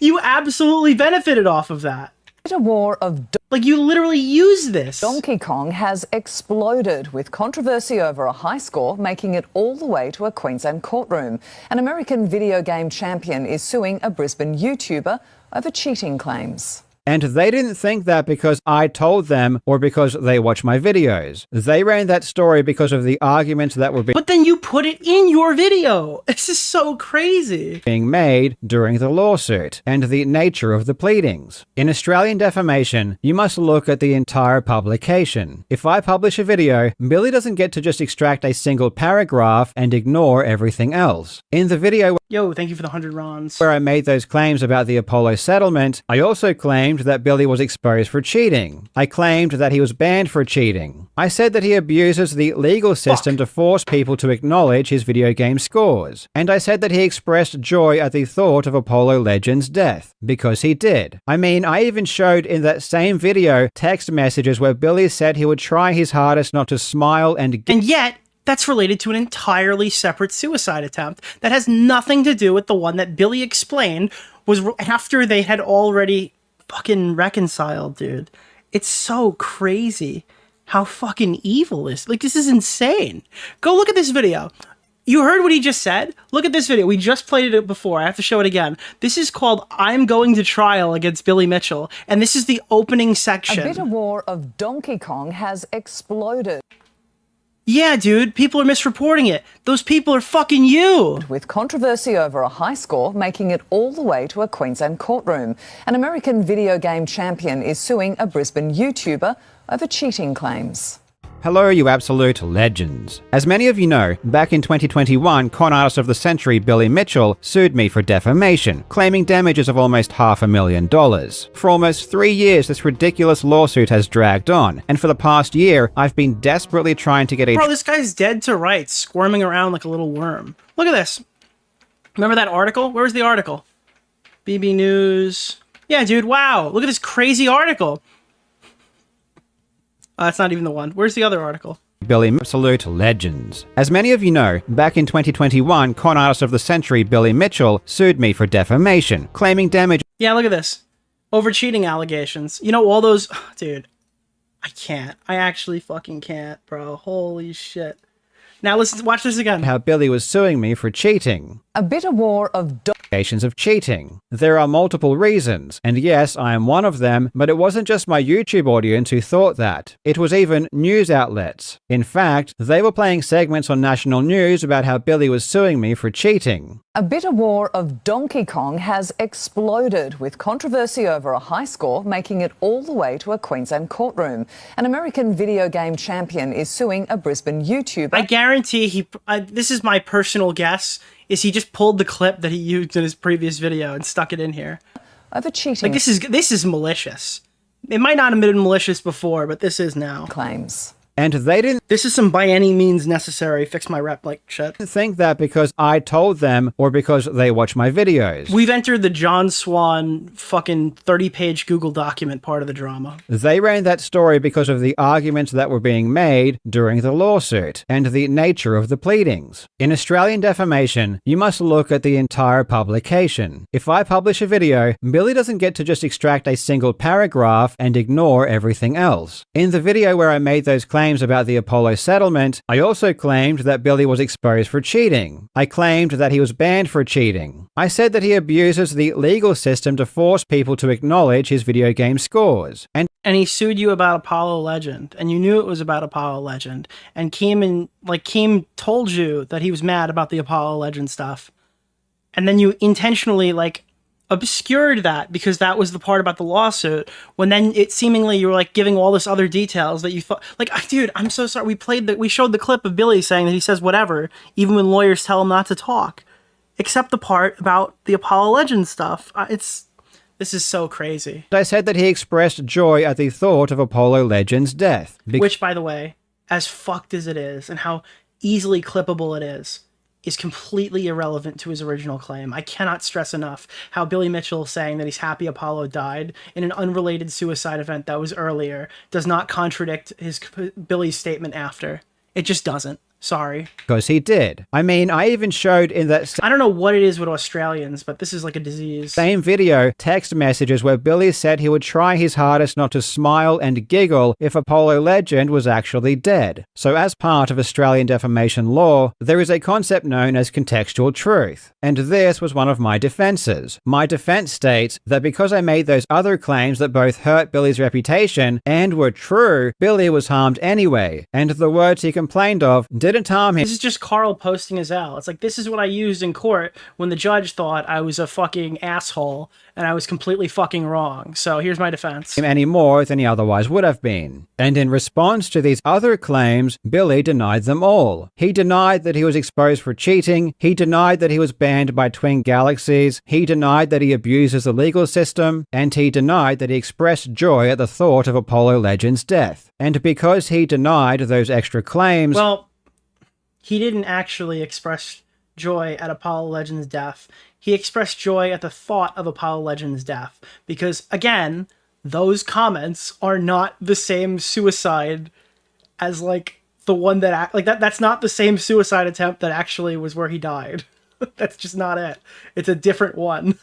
you absolutely benefited off of that. A war of like, you literally used this. Donkey Kong has exploded with controversy over a high score, making it all the way to a Queensland courtroom. An American video game champion is suing a Brisbane YouTuber over cheating claims. And they didn't think that because I told them or because they watch my videos. They ran that story because of the arguments that were But then you put it in your video. This is so crazy. being made during the lawsuit and the nature of the pleadings. In Australian defamation, you must look at the entire publication. If I publish a video, Billy doesn't get to just extract a single paragraph and ignore everything else. In the video Yo, thank you for the 100 Rons. where I made those claims about the Apollo settlement, I also claimed that Billy was exposed for cheating. I claimed that he was banned for cheating. I said that he abuses the legal system to force people to acknowledge his video game scores. And I said that he expressed joy at the thought of Apollo Legend's death. Because he did. I mean, I even showed in that same video text messages where Billy said he would try his hardest not to smile and yet, that's related to an entirely separate suicide attempt that has nothing to do with the one that Billy explained was after they had already fucking reconciled, dude. It's so crazy how fucking evil this. Like, this is insane. Go look at this video. You heard what he just said? Look at this video. We just played it before. I have to show it again. This is called I'm Going to Trial against Billy Mitchell. And this is the opening section. A bitter war of Donkey Kong has exploded. Yeah, dude, people are misreporting it. Those people are fucking you. With controversy over a high score, making it all the way to a Queensland courtroom. An American video game champion is suing a Brisbane YouTuber over cheating claims. Hello, you absolute legends. As many of you know, back in 2021, con artist of the century Billy Mitchell sued me for defamation, claiming damages of almost $500,000. For almost 3 years, this ridiculous lawsuit has dragged on, and for the past year, I've been desperately trying to get a— Bro, this guy's dead to rights, squirming around like a little worm. Look at this. Remember that article? Where's the article? BB News. Yeah, dude, wow. Look at this crazy article. That's not even the one. Where's the other article? Billy absolute legends. As many of you know, back in 2021, con artist of the century Billy Mitchell sued me for defamation, claiming damage— Yeah, look at this. Over cheating allegations. You know, all those... Dude, I can't. I actually fucking can't, bro. Holy shit. Now listen, watch this again. how Billy was suing me for cheating. A bitter war of Allegations of cheating. There are multiple reasons, and yes, I am one of them, but it wasn't just my YouTube audience who thought that. It was even news outlets. In fact, they were playing segments on national news about how Billy was suing me for cheating. A bitter war of Donkey Kong has exploded with controversy over a high score, making it all the way to a Queensland courtroom. An American video game champion is suing a Brisbane YouTuber. I guarantee this is my personal guess, is he just pulled the clip that he used in his previous video and stuck it in here. Over cheating. Like, this is malicious. It might not have been malicious before, but this is now. Claims. And they didn't This is some by any means necessary fix my rep like shit. think that because I told them or because they watch my videos. We've entered the John Swan fucking 30-page Google document part of the drama. They ran that story because of the arguments that were being made during the lawsuit and the nature of the pleadings. In Australian defamation, you must look at the entire publication. If I publish a video, Billy doesn't get to just extract a single paragraph and ignore everything else. In the video where I made those claims about the Apollo settlement, I also claimed that Billy was exposed for cheating. I claimed that he was banned for cheating. I said that he abuses the legal system to force people to acknowledge his video game scores. And he sued you about Apollo Legend, and you knew it was about Apollo Legend, and Keem told you that he was mad about the Apollo Legend stuff, and then you intentionally obscured that because that was the part about the lawsuit, when then it seemingly you were giving all this other details that you thought, dude, I'm so sorry. We showed the clip of Billy saying that he says whatever, even when lawyers tell him not to talk, except the part about the Apollo Legend stuff. This is so crazy. I said that he expressed joy at the thought of Apollo Legend's death. Which, by the way, as fucked as it is and how easily clippable it is, is completely irrelevant to his original claim. I cannot stress enough how Billy Mitchell saying that he's happy Apollo died in an unrelated suicide event that was earlier does not contradict Billy's statement after. It just doesn't. Sorry. Because he did. I mean, I even showed in that I don't know what it is with Australians, but this is like a disease. same video text messages where Billy said he would try his hardest not to smile and giggle if Apollo Legend was actually dead. So as part of Australian defamation law, there is a concept known as contextual truth. And this was one of my defenses. My defense states that because I made those other claims that both hurt Billy's reputation and were true, Billy was harmed anyway, and the words he complained of didn't harm him. This is just Karl posting his L. It's like, this is what I used in court when the judge thought I was a fucking asshole and I was completely fucking wrong. So here's my defense. Any more than he otherwise would have been. And in response to these other claims, Billy denied them all. He denied that he was exposed for cheating. He denied that he was banned by Twin Galaxies. He denied that he abuses the legal system. And he denied that he expressed joy at the thought of Apollo Legend's death. And because he denied those extra claims... Well, he didn't actually express joy at Apollo Legend's death. He expressed joy at the thought of Apollo Legend's death. Because, again, those comments are not the same suicide as, like, the one that... Like, that's not the same suicide attempt that actually was where he died. That's just not it. It's a different one.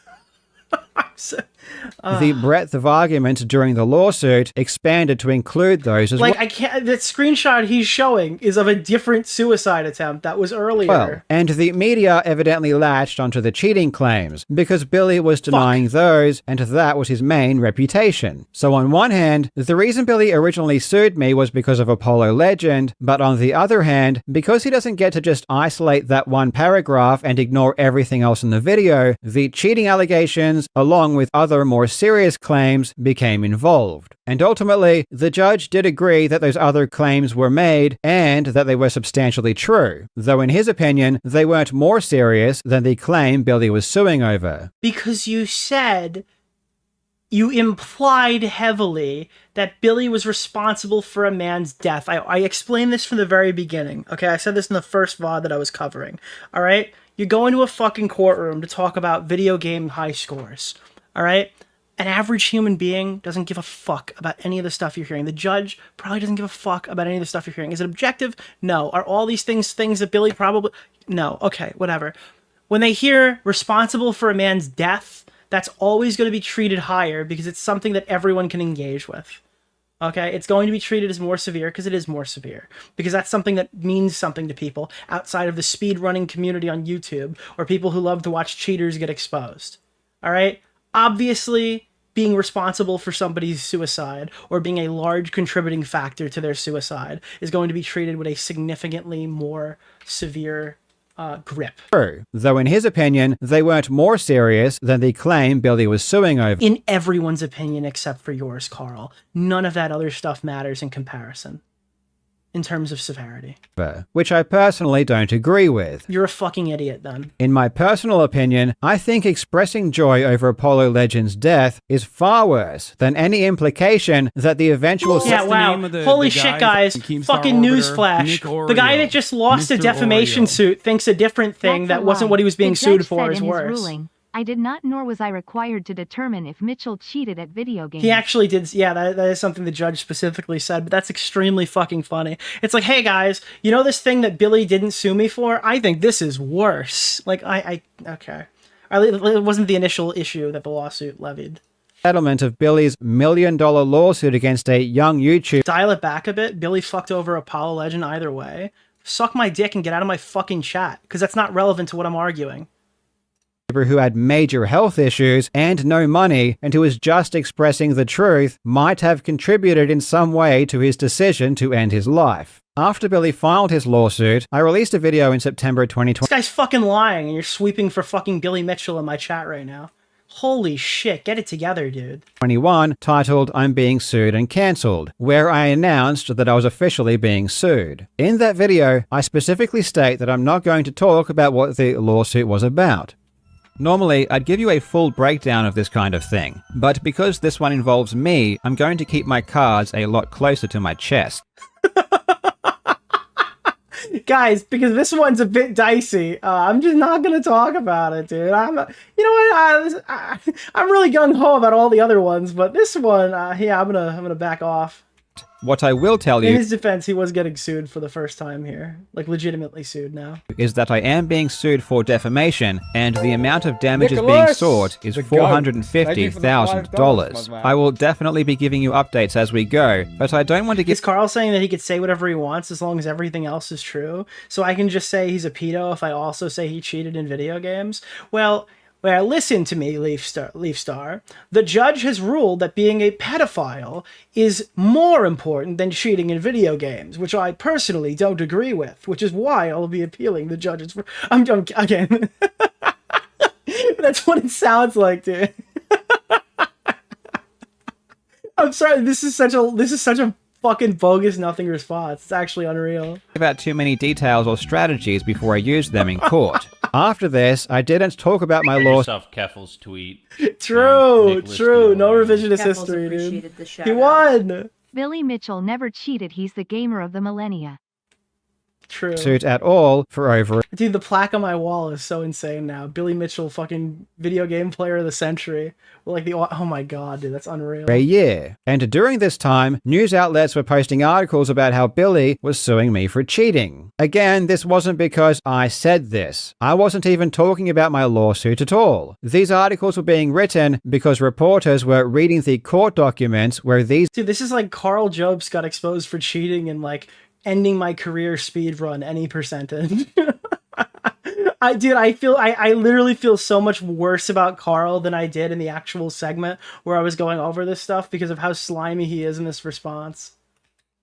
The breadth of argument during the lawsuit expanded to include those as well. Like, I can't... That screenshot he's showing is of a different suicide attempt that was earlier. Well, and the media evidently latched onto the cheating claims because Billy was denying those, and that was his main reputation. So on one hand, the reason Billy originally sued me was because of Apollo Legend, but on the other hand, because he doesn't get to just isolate that one paragraph and ignore everything else in the video, the cheating allegations, along with other more serious claims, became involved. And ultimately, the judge did agree that those other claims were made and that they were substantially true, though in his opinion, they weren't more serious than the claim Billy was suing over. Because you implied heavily that Billy was responsible for a man's death. I explained this from the very beginning, okay? I said this in the first VOD that I was covering, all right? You go into a fucking courtroom to talk about video game high scores, all right? An average human being doesn't give a fuck about any of the stuff you're hearing. The judge probably doesn't give a fuck about any of the stuff you're hearing. Is it objective? No. Are all these things that Billy probably... No. Okay, whatever. When they hear responsible for a man's death, that's always going to be treated higher because it's something that everyone can engage with. Okay, it's going to be treated as more severe because it is more severe. Because that's something that means something to people outside of the speedrunning community on YouTube or people who love to watch cheaters get exposed. All right? Obviously, being responsible for somebody's suicide or being a large contributing factor to their suicide is going to be treated with a significantly more severe grip. True, though in his opinion, they weren't more serious than the claim Billy was suing over. In everyone's opinion except for yours, Karl. None of that other stuff matters in comparison. In terms of severity. Which I personally don't agree with. You're a fucking idiot, then. In my personal opinion, I think expressing joy over Apollo Legend's death is far worse than any implication that the eventual... Yeah, wow. Holy shit, guys. Fucking newsflash. The guy that just lost a defamation suit thinks a different thing that wasn't what he was being sued for is worse. I did not, nor was I required to determine if Mitchell cheated at video games. He actually did. Yeah, that is something the judge specifically said, but that's extremely fucking funny. It's like, hey guys, you know this thing that Billy didn't sue me for? I think this is worse. Like, okay. It wasn't the initial issue that the lawsuit levied. Settlement of Billy's $1 million lawsuit against a young YouTuber. Dial it back a bit. Billy fucked over Apollo Legend either way. Suck my dick and get out of my fucking chat, because that's not relevant to what I'm arguing. Who had major health issues and no money and who was just expressing the truth might have contributed in some way to his decision to end his life. After Billy filed his lawsuit, I released a video in September 2020. This guy's fucking lying and you're sweeping for fucking Billy Mitchell in my chat right now. Holy shit, get it together, dude. 21, titled I'm Being Sued and Cancelled, where I announced that I was officially being sued. In that video, I specifically state that I'm not going to talk about what the lawsuit was about. Normally, I'd give you a full breakdown of this kind of thing, but because this one involves me, I'm going to keep my cards a lot closer to my chest. Guys, because this one's a bit dicey, I'm just not gonna talk about it, dude. You know what? I'm really gung ho about all the other ones, but this one, yeah, I'm gonna back off. What I will tell In you his defense, he was getting sued for the first time here, like legitimately sued now. is that I am being sued for defamation, and the amount of damages being Nicholas, sought is the goat. Thank you for the $450,000. $5, my man. I will definitely be giving you updates as we go, but I don't want to Is get Karl saying that he could say whatever he wants as long as everything else is true? So I can just say he's a pedo if I also say he cheated in video games? Well, listen to me, Leaf Star. The judge has ruled that being a pedophile is more important than cheating in video games, which I personally don't agree with, which is why I'll be appealing the judge's... I'm again. That's what it sounds like, dude. I'm sorry, this is such a fucking bogus nothing response. It's actually unreal. give out too many details or strategies before I use them in court. After this, I didn't talk about my law. Keffel's tweet. True. Nicholas No DeOrio. revisionist Keffels history, dude. appreciated the He shout-out. won. Billy Mitchell never cheated. He's the gamer of the millennia. True. Suit at all for over Dude, the plaque on my wall is so insane now. Billy Mitchell, fucking video game player of the century. Well, like oh my god, dude, that's unreal. a year. And during this time, news outlets were posting articles about how Billy was suing me for cheating. Again, this wasn't because I said this. I wasn't even talking about my lawsuit at all. These articles were being written because reporters were reading the court documents where these Dude, this is like Karl Jobst got exposed for cheating and like ending my career speed run any percentage. I literally feel so much worse about Karl than I did in the actual segment where I was going over this stuff because of how slimy he is in this response.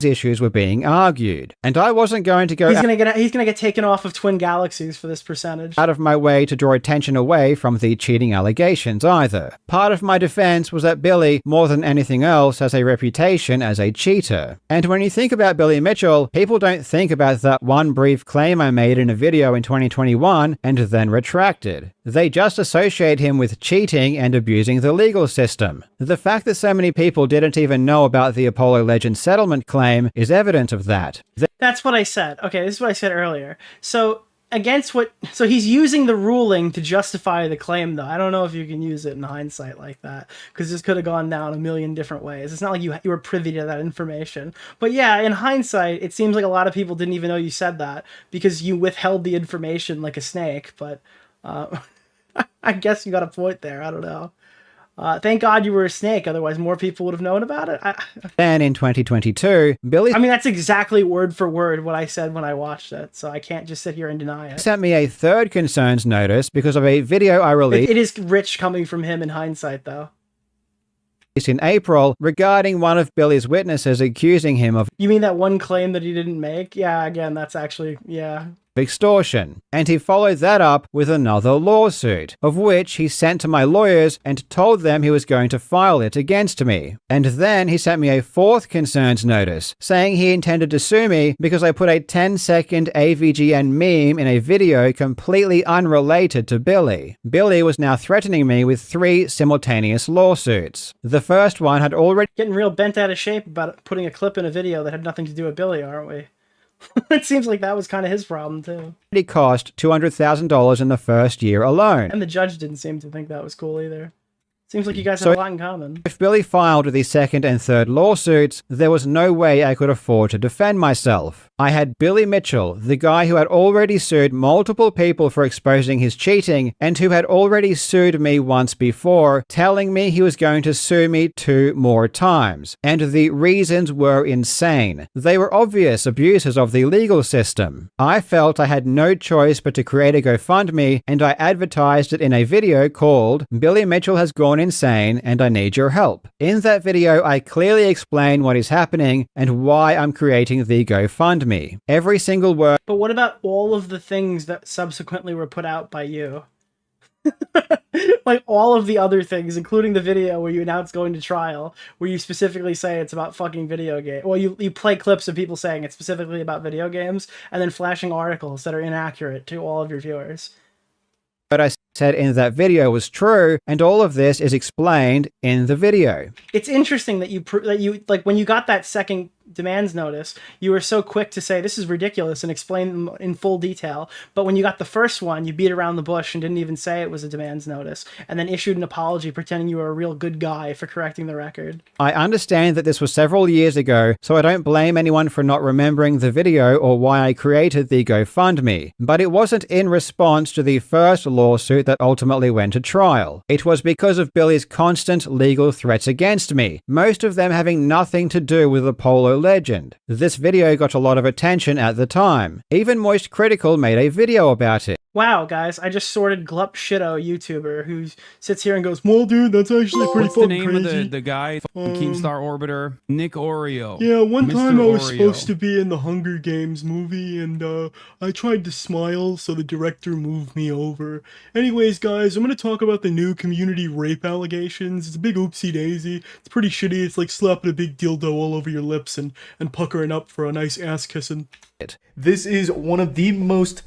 issues were being argued. And I wasn't going to go He's gonna get taken off of Twin Galaxies for this percentage. out of my way to draw attention away from the cheating allegations either. Part of my defense was that Billy, more than anything else, has a reputation as a cheater. And when you think about Billy Mitchell, people don't think about that one brief claim I made in a video in 2021 and then retracted. They just associate him with cheating and abusing the legal system. The fact that so many people didn't even know about the Apollo Legends settlement claim is evidence of that. That's what I said. Okay, this is what I said earlier. So he's using the ruling to justify the claim, though. I don't know if you can use it in hindsight like that, because this could have gone down a million different ways. It's not like you were privy to that information. But yeah, in hindsight, it seems like a lot of people didn't even know you said that because you withheld the information like a snake. But I guess you got a point there. I don't know. Thank God you were a snake, otherwise more people would have known about it. Then in 2022, Billy I mean, that's exactly word for word what I said when I watched it, so I can't just sit here and deny it. sent me a third concerns notice because of a video I released It is rich coming from him in hindsight, though. in April regarding one of Billy's witnesses accusing him of You mean that one claim that he didn't make? Yeah, again, that's actually, yeah. extortion, and he followed that up with another lawsuit, of which he sent to my lawyers and told them he was going to file it against me. And then he sent me a fourth concerns notice, saying he intended to sue me because I put a 10-second AVGN meme in a video completely unrelated to Billy. Billy was now threatening me with 3 simultaneous lawsuits. The first one had already Getting real bent out of shape about putting a clip in a video that had nothing to do with Billy, aren't we? It seems like that was kind of his problem, too. cost $200,000 in the first year alone. And the judge didn't seem to think that was cool either. Seems like you guys So- have a lot in common. If Billy filed the second and third lawsuits, there was no way I could afford to defend myself. I had Billy Mitchell, the guy who had already sued multiple people for exposing his cheating, and who had already sued me once before, telling me he was going to sue me 2 more times. And the reasons were insane. They were obvious abuses of the legal system. I felt I had no choice but to create a GoFundMe, and I advertised it in a video called Billy Mitchell Has Gone Insane and I Need Your Help. In that video, I clearly explain what is happening and why I'm creating the GoFundMe. Every single word But what about all of the things that subsequently were put out by you? Like all of the other things, including the video where you announce going to trial, where you specifically say it's about fucking video game. Well, you play clips of people saying it's specifically about video games, and then flashing articles that are inaccurate to all of your viewers. I said in that video was true, and all of this is explained in the video. It's interesting that you like when you got that second demands notice, you were so quick to say this is ridiculous and explain them in full detail. But when you got the first one, you beat around the bush and didn't even say it was a demands notice, and then issued an apology pretending you were a real good guy for correcting the record. I understand that this was several years ago, so I don't blame anyone for not remembering the video or why I created the GoFundMe. But it wasn't in response to the first lawsuit that ultimately went to trial. It was because of Billy's constant legal threats against me, most of them having nothing to do with the polo legend. This video got a lot of attention at the time. Even Moist Critical made a video about it. Wow, guys, I just sorted Glup Shitto YouTuber who sits here and goes, well, dude, that's actually pretty What's the fucking name crazy. of the guy? Keemstar Orbiter? Nick Oreo. Yeah, one Mr. time I was Oreo. supposed to be in the Hunger Games movie, and I tried to smile, so the director moved me over. Anyways, guys, I'm gonna talk about the new community rape allegations. It's a big oopsie daisy. It's pretty shitty. It's like slapping a big dildo all over your lips and puckering up for a nice ass kissing. This is one of the most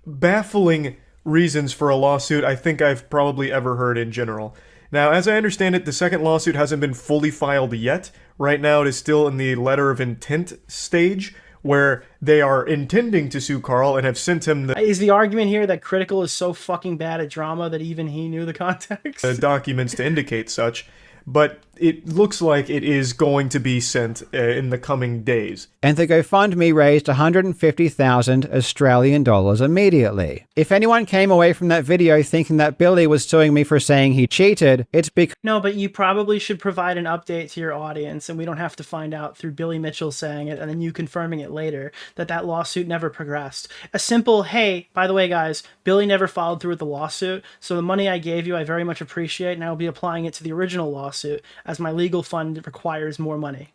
baffling reasons for a lawsuit I think I've probably ever heard in general. Now, as I understand it, the second lawsuit hasn't been fully filed yet. Right now, it is still in the letter of intent stage, where they are intending to sue Karl and have sent him the Is the argument here that Critical is so fucking bad at drama that even he knew the context? documents to indicate such, but it looks like it is going to be sent in the coming days. And the GoFundMe raised 150,000 Australian dollars immediately. If anyone came away from that video thinking that Billy was suing me for saying he cheated, it's because No, but you probably should provide an update to your audience, and we don't have to find out through Billy Mitchell saying it and then you confirming it later that that lawsuit never progressed. A simple, hey, by the way, guys, Billy never followed through with the lawsuit, so the money I gave you I very much appreciate, and I will be applying it to the original lawsuit as my legal fund requires more money.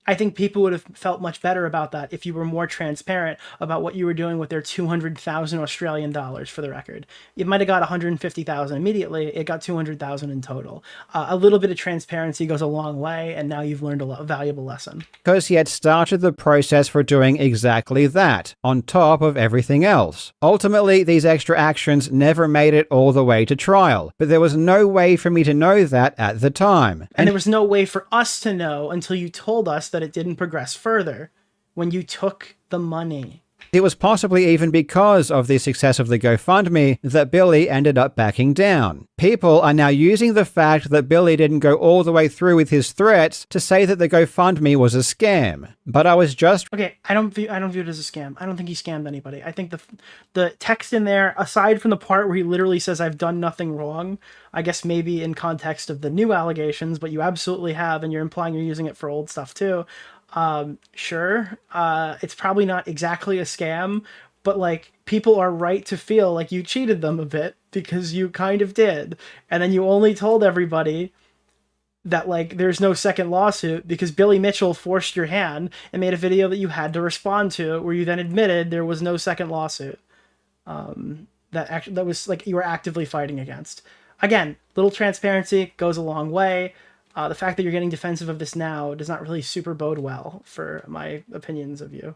I think people would have felt much better about that if you were more transparent about what you were doing with their 200,000 Australian dollars, for the record. It might have got 150,000 immediately, it got 200,000 in total. A little bit of transparency goes a long way, and now you've learned a valuable lesson. he had started the process for doing exactly that, on top of everything else. Ultimately, these extra actions never made it all the way to trial, but there was no way for me to know that at the time. And there was no way for us to know until you told us that it didn't progress further when you took the money. It was possibly even because of the success of the GoFundMe that Billy ended up backing down. People are now using the fact that Billy didn't go all the way through with his threats to say that the GoFundMe was a scam. But I was just... Okay, I don't view it as a scam. I don't think he scammed anybody. I think the text in there, aside from the part where he literally says, I've done nothing wrong, I guess maybe in context of the new allegations, but you absolutely have, and you're implying you're using it for old stuff too. Sure, it's probably not exactly a scam, but like people are right to feel like you cheated them a bit because you kind of did, and then you only told everybody that like there's no second lawsuit because Billy Mitchell forced your hand and made a video that you had to respond to where you then admitted there was no second lawsuit that was like you were actively fighting against. Again, little transparency goes a long way. The fact that you're getting defensive of this now does not really super bode well for my opinions of you.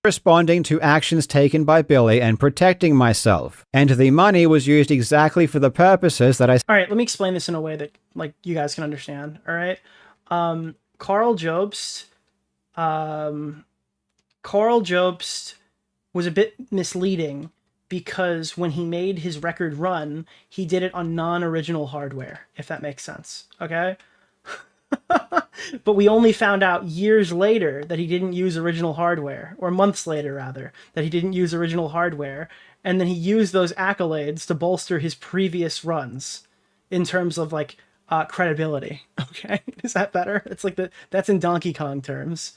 Responding to actions taken by Billy and protecting myself. And the money was used exactly for the purposes that I... All right, let me explain this in a way that like you guys can understand. All right. Karl Jobst was a bit misleading because when he made his record run, he did it on non-original hardware, if that makes sense, okay? But we only found out years later that he didn't use original hardware, or months later, rather, that he didn't use original hardware, and then he used those accolades to bolster his previous runs in terms of, like, credibility, okay? Is that better? It's like that's in Donkey Kong terms.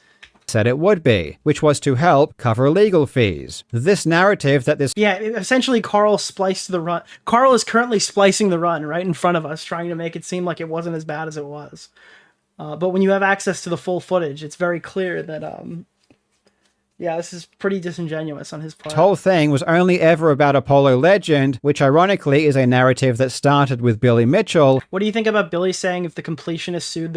Said it would be, which was to help cover legal fees. This narrative that this... Yeah, essentially Karl spliced the run. Karl is currently splicing the run right in front of us, trying to make it seem like it wasn't as bad as it was. But when you have access to the full footage, it's very clear that, yeah, this is pretty disingenuous on his part. This whole thing was only ever about Apollo Legend, which ironically is a narrative that started with Billy Mitchell. What do you think about Billy saying if the completionist sued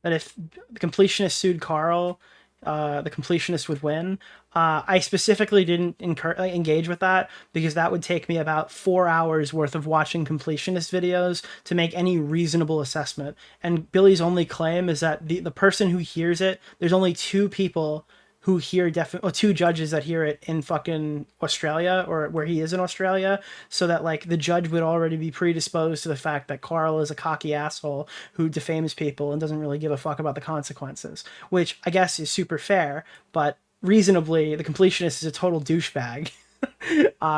if the completionist sued Karl, the completionist would win. I specifically didn't engage with that because that would take me about 4 hours worth of watching completionist videos to make any reasonable assessment. And Billy's only claim is that the person who hears it, there's only two people who hear two judges that hear it in fucking Australia, or where he is in Australia, so that like the judge would already be predisposed to the fact that Karl is a cocky asshole who defames people and doesn't really give a fuck about the consequences, which I guess is super fair, but reasonably the completionist is a total douchebag.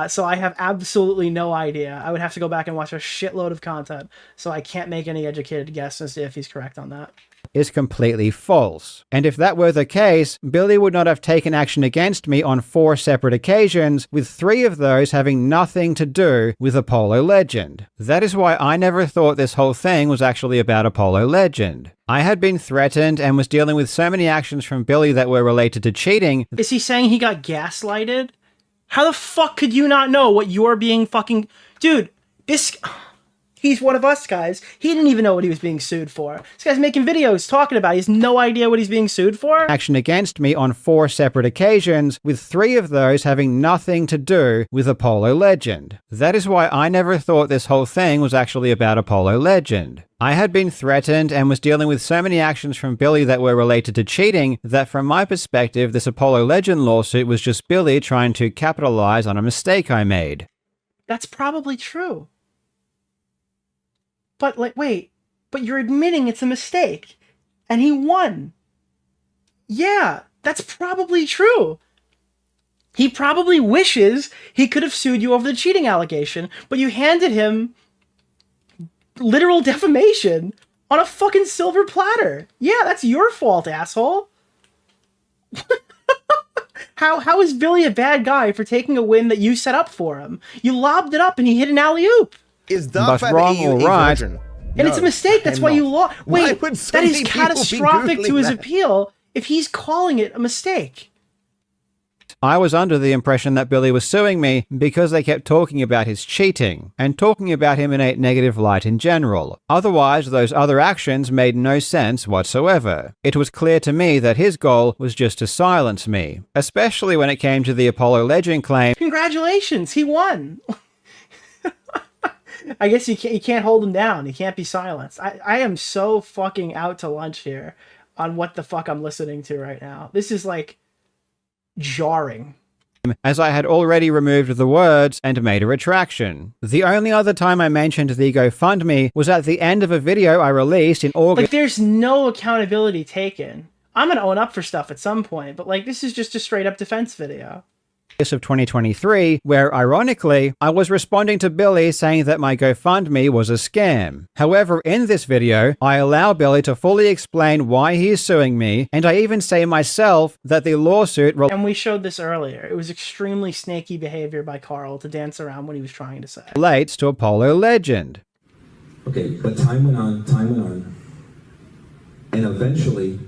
So I have absolutely no idea. I would have to go back and watch a shitload of content, so I can't make any educated guess as to if he's correct on that. Is completely false. And if that were the case, Billy would not have taken action against me on 4 separate occasions, with 3 of those having nothing to do with Apollo Legend. That is why I never thought this whole thing was actually about Apollo Legend. I had been threatened and was dealing with so many actions from Billy that were related to cheating. Is he saying he got gaslighted? How the fuck could you not know what you're being fucking... Dude, this... He's one of us, guys. He didn't even know what he was being sued for. This guy's making videos talking about it. He has no idea what he's being sued for. Action against me on 4 separate occasions, with 3 of those having nothing to do with Apollo Legend. That is why I never thought this whole thing was actually about Apollo Legend. I had been threatened and was dealing with so many actions from Billy that were related to cheating that from my perspective, this Apollo Legend lawsuit was just Billy trying to capitalize on a mistake I made. That's probably true. But, like, wait, but you're admitting it's a mistake, and he won. Yeah, that's probably true. He probably wishes he could have sued you over the cheating allegation, but you handed him literal defamation on a fucking silver platter. Yeah, that's your fault, asshole. How is Billy a bad guy for taking a win that you set up for him? You lobbed it up and he hit an alley-oop. Is but wrong or right. And it's a mistake. That's why you lost. Wait, that is catastrophic to his appeal if he's calling it a mistake. I was under the impression that Billy was suing me because they kept talking about his cheating, and talking about him in a negative light in general. Otherwise, those other actions made no sense whatsoever. It was clear to me that his goal was just to silence me, especially when it came to the Apollo Legend claim. Congratulations, he won! I guess you can't hold him down. He can't be silenced. I am so fucking out to lunch here on what the fuck I'm listening to right now. This is like jarring. As I had already removed the words and made a retraction. The only other time I mentioned the GoFundMe was at the end of a video I released in August. Like, there's no accountability taken. I'm gonna own up for stuff at some point, but like, this is just a straight up defense video. Of 2023, where ironically, I was responding to Billy saying that my GoFundMe was a scam. However, in this video, I allow Billy to fully explain why he is suing me, and I even say myself that the lawsuit... And we showed this earlier. It was extremely snaky behavior by Karl to dance around what he was trying to say. ...relates to Apollo Legend. Okay, but time went on, and eventually...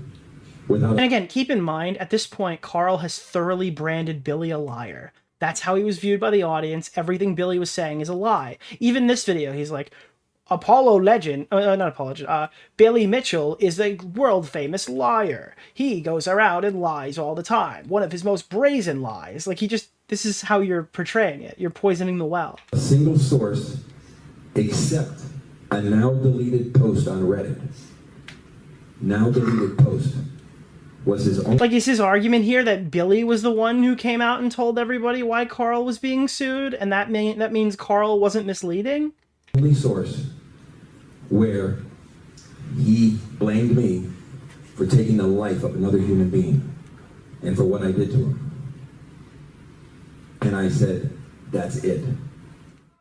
And again, keep in mind, at this point, Karl has thoroughly branded Billy a liar. That's how he was viewed by the audience. Everything Billy was saying is a lie. Even this video, he's like, Apollo Legend, not Apollo Legend, Billy Mitchell is a world-famous liar. He goes around and lies all the time. One of his most brazen lies. Like, this is how you're portraying it. You're poisoning the well. A single source, except a now deleted post on Reddit. Now deleted post. Was his own. Like, is his argument here that Billy was the one who came out and told everybody why Karl was being sued, and that means Karl wasn't misleading? Only source where he blamed me for taking the life of another human being and for what I did to him. And I said, that's it.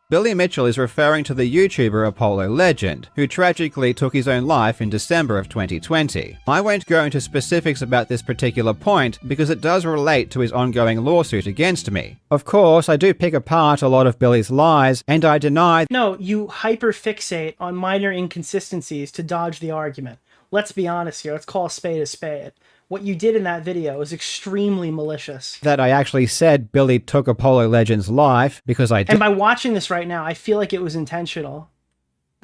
Billy Mitchell is referring to the YouTuber Apollo Legend, who tragically took his own life in December of 2020. I won't go into specifics about this particular point because it does relate to his ongoing lawsuit against me. Of course, I do pick apart a lot of Billy's lies, and I deny... No, you hyperfixate on minor inconsistencies to dodge the argument. Let's be honest here, let's call a spade a spade. What you did in that video is extremely malicious. That I actually said Billy took Apollo Legend's life because I did. And by watching this right now, I feel like it was intentional.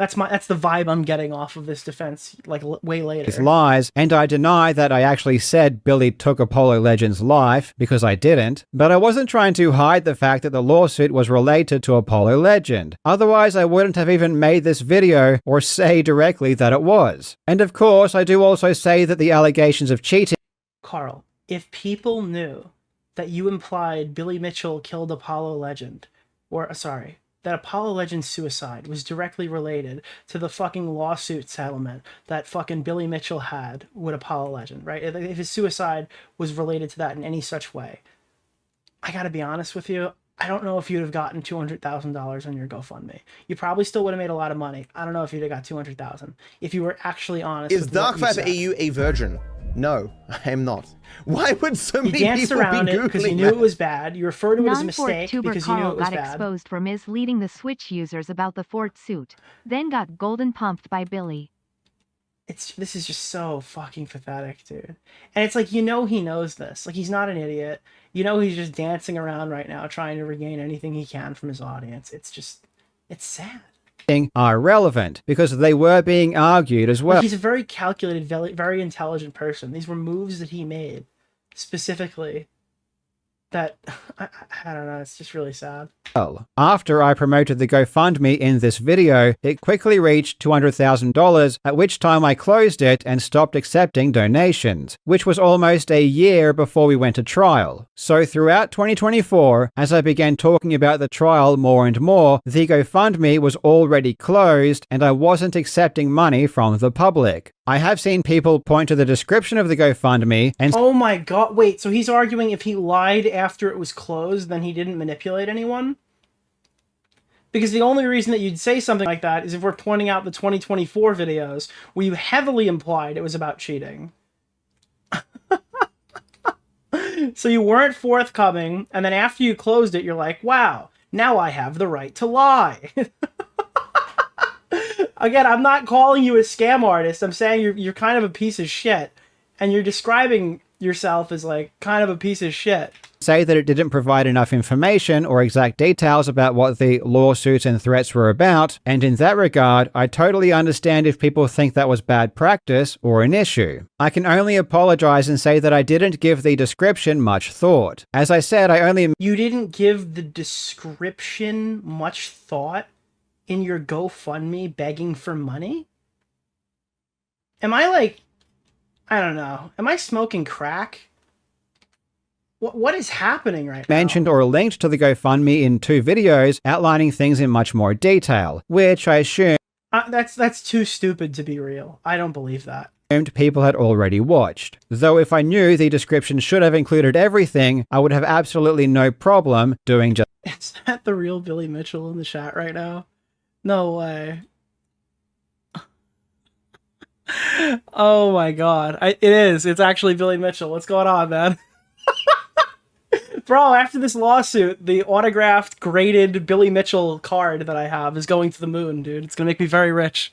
That's the vibe I'm getting off of this defense, like way later. It's lies, and I deny that I actually said Billy took Apollo Legend's life, because I didn't, but I wasn't trying to hide the fact that the lawsuit was related to Apollo Legend. Otherwise, I wouldn't have even made this video or say directly that it was. And of course, I do also say that the allegations of cheating— Karl, if people knew that you implied Billy Mitchell killed Apollo Legend, or sorry, that Apollo Legend's suicide was directly related to the fucking lawsuit settlement that fucking Billy Mitchell had with Apollo Legend, right? If his suicide was related to that in any such way, I gotta be honest with you, I don't know if you'd have gotten $200,000 on your GoFundMe. You probably still would have made a lot of money. I don't know if you'd have got $200,000 if you were actually honest. Is Dark Viper EU a virgin? No, I am not. Why would so many danced people around be it because you knew it was bad. You referred to it as a mistake because you knew it was got bad. exposed for misleading the Switch users about the Fort suit, then got golden pumped by Billy. This is just so fucking pathetic, dude. And it's like, you know, he knows this. Like, he's not an idiot. You know, he's just dancing around right now trying to regain anything he can from his audience. It's sad. Are relevant because they were being argued as well. He's a very calculated, very intelligent person. These were moves that he made specifically that I don't know, it's just really sad. Well, after I promoted the GoFundMe in this video, it quickly reached $200,000, at which time I closed it and stopped accepting donations, which was almost a year before we went to trial. So throughout 2024, as I began talking about the trial more and more, the GoFundMe was already closed and I wasn't accepting money from the public. I have seen people point to the description of the GoFundMe and— Oh my god, wait, so he's arguing if he lied after it was closed, then he didn't manipulate anyone? Because the only reason that you'd say something like that is if we're pointing out the 2024 videos where you heavily implied it was about cheating. So you weren't forthcoming, and then after you closed it, you're like, wow, now I have the right to lie. Again, I'm not calling you a scam artist. I'm saying you're kind of a piece of shit. And you're describing yourself as, like, kind of a piece of shit. Say that it didn't provide enough information or exact details about what the lawsuits and threats were about, and in that regard, I totally understand if people think that was bad practice or an issue. I can only apologize and say that I didn't give the description much thought. As I said, I only— You didn't give the description much thought in your GoFundMe begging for money? Am I like, I don't know, am I smoking crack? What is happening right now? Mentioned or linked to the GoFundMe in 2 videos outlining things in much more detail, which I assumed that's too stupid to be real. I don't believe that. People had already watched. Though if I knew the description should have included everything, I would have absolutely no problem doing just— Is that the real Billy Mitchell in the chat right now? No way. Oh my god. It is. It's actually Billy Mitchell. What's going on, man? Bro, after this lawsuit, the autographed, graded Billy Mitchell card that I have is going to the moon, dude. It's gonna make me very rich.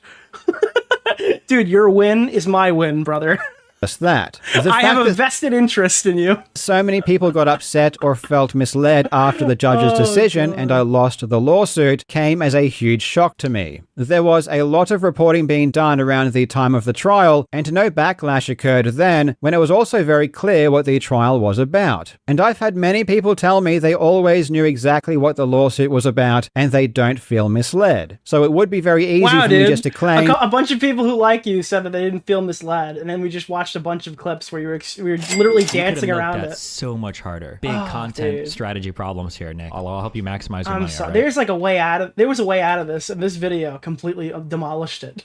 Dude, your win is my win, brother. Just that. I have a vested interest in you. So many people got upset or felt misled after the judge's decision and I lost the lawsuit came as a huge shock to me. There was a lot of reporting being done around the time of the trial and no backlash occurred then when it was also very clear what the trial was about. And I've had many people tell me they always knew exactly what the lawsuit was about and they don't feel misled. So it would be very easy for me just to claim— A bunch of people who like you said that they didn't feel misled, and then we just watched a bunch of clips where we were literally dancing around it. So much harder. Big content strategy problems here, Nick. I'll help you maximize your money. Sorry. Right? There's like a way out of. There was a way out of this, and this video completely demolished it.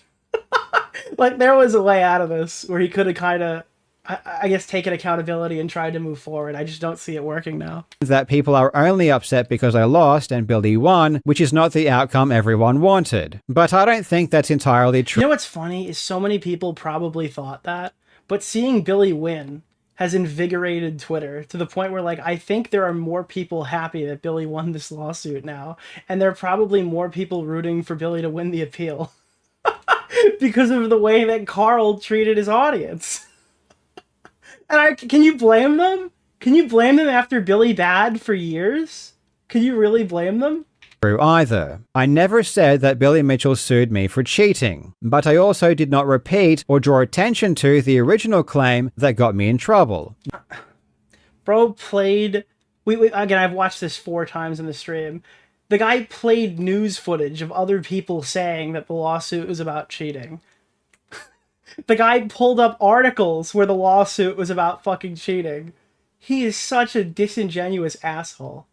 Like there was a way out of this where he could have kind of, I guess, taken accountability and tried to move forward. I just don't see it working now. That people are only upset because I lost and Billy won, which is not the outcome everyone wanted. But I don't think that's entirely true. You know what's funny is so many people probably thought that. But seeing Billy win has invigorated Twitter to the point where, like, I think there are more people happy that Billy won this lawsuit now. And there are probably more people rooting for Billy to win the appeal. Because of the way that Karl treated his audience. And can you blame them? Can you blame them after Billy bad for years? Can you really blame them? true either. I never said that Billy Mitchell sued me for cheating, but I also did not repeat or draw attention to the original claim that got me in trouble. Bro played... Again, I've watched this 4 times in the stream. The guy played news footage of other people saying that the lawsuit was about cheating. The guy pulled up articles where the lawsuit was about fucking cheating. He is such a disingenuous asshole.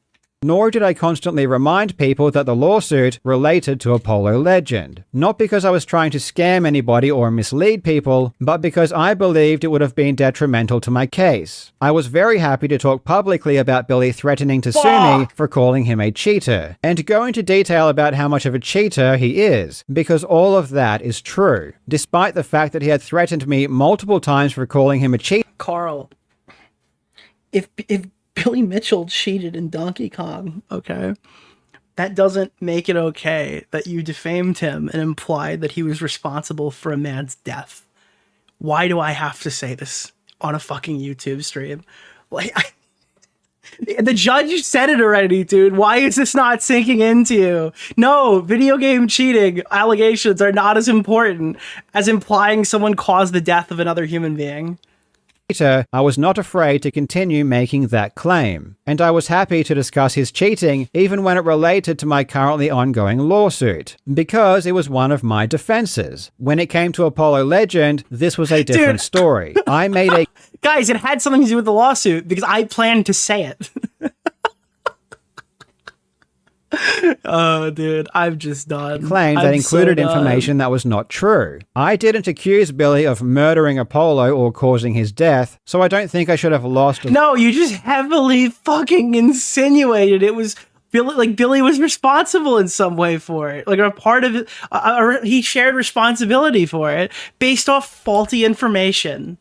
Nor did I constantly remind people that the lawsuit related to Apollo Legend. Not because I was trying to scam anybody or mislead people, but because I believed it would have been detrimental to my case. I was very happy to talk publicly about Billy threatening to sue me for calling him a cheater, and go into detail about how much of a cheater he is, because all of that is true, despite the fact that he had threatened me multiple times for calling him a cheater. Karl, if Billy Mitchell cheated in Donkey Kong, okay? That doesn't make it okay that you defamed him and implied that he was responsible for a man's death. Why do I have to say this on a fucking YouTube stream? Like, the judge said it already, dude. Why is this not sinking into you? No, video game cheating allegations are not as important as implying someone caused the death of another human being. I was not afraid to continue making that claim, and I was happy to discuss his cheating even when it related to my currently ongoing lawsuit, because it was one of my defenses. When it came to Apollo Legend, this was a different story. I made a... Guys, it had something to do with the lawsuit because I planned to say it. Oh, dude, I'm just done. Claim that included information that was not true. I didn't accuse Billy of murdering Apollo or causing his death, so I don't think I should have lost... No, you just heavily fucking insinuated it was Billy, like Billy was responsible in some way for it. Like a part of it, he shared responsibility for it based off faulty information.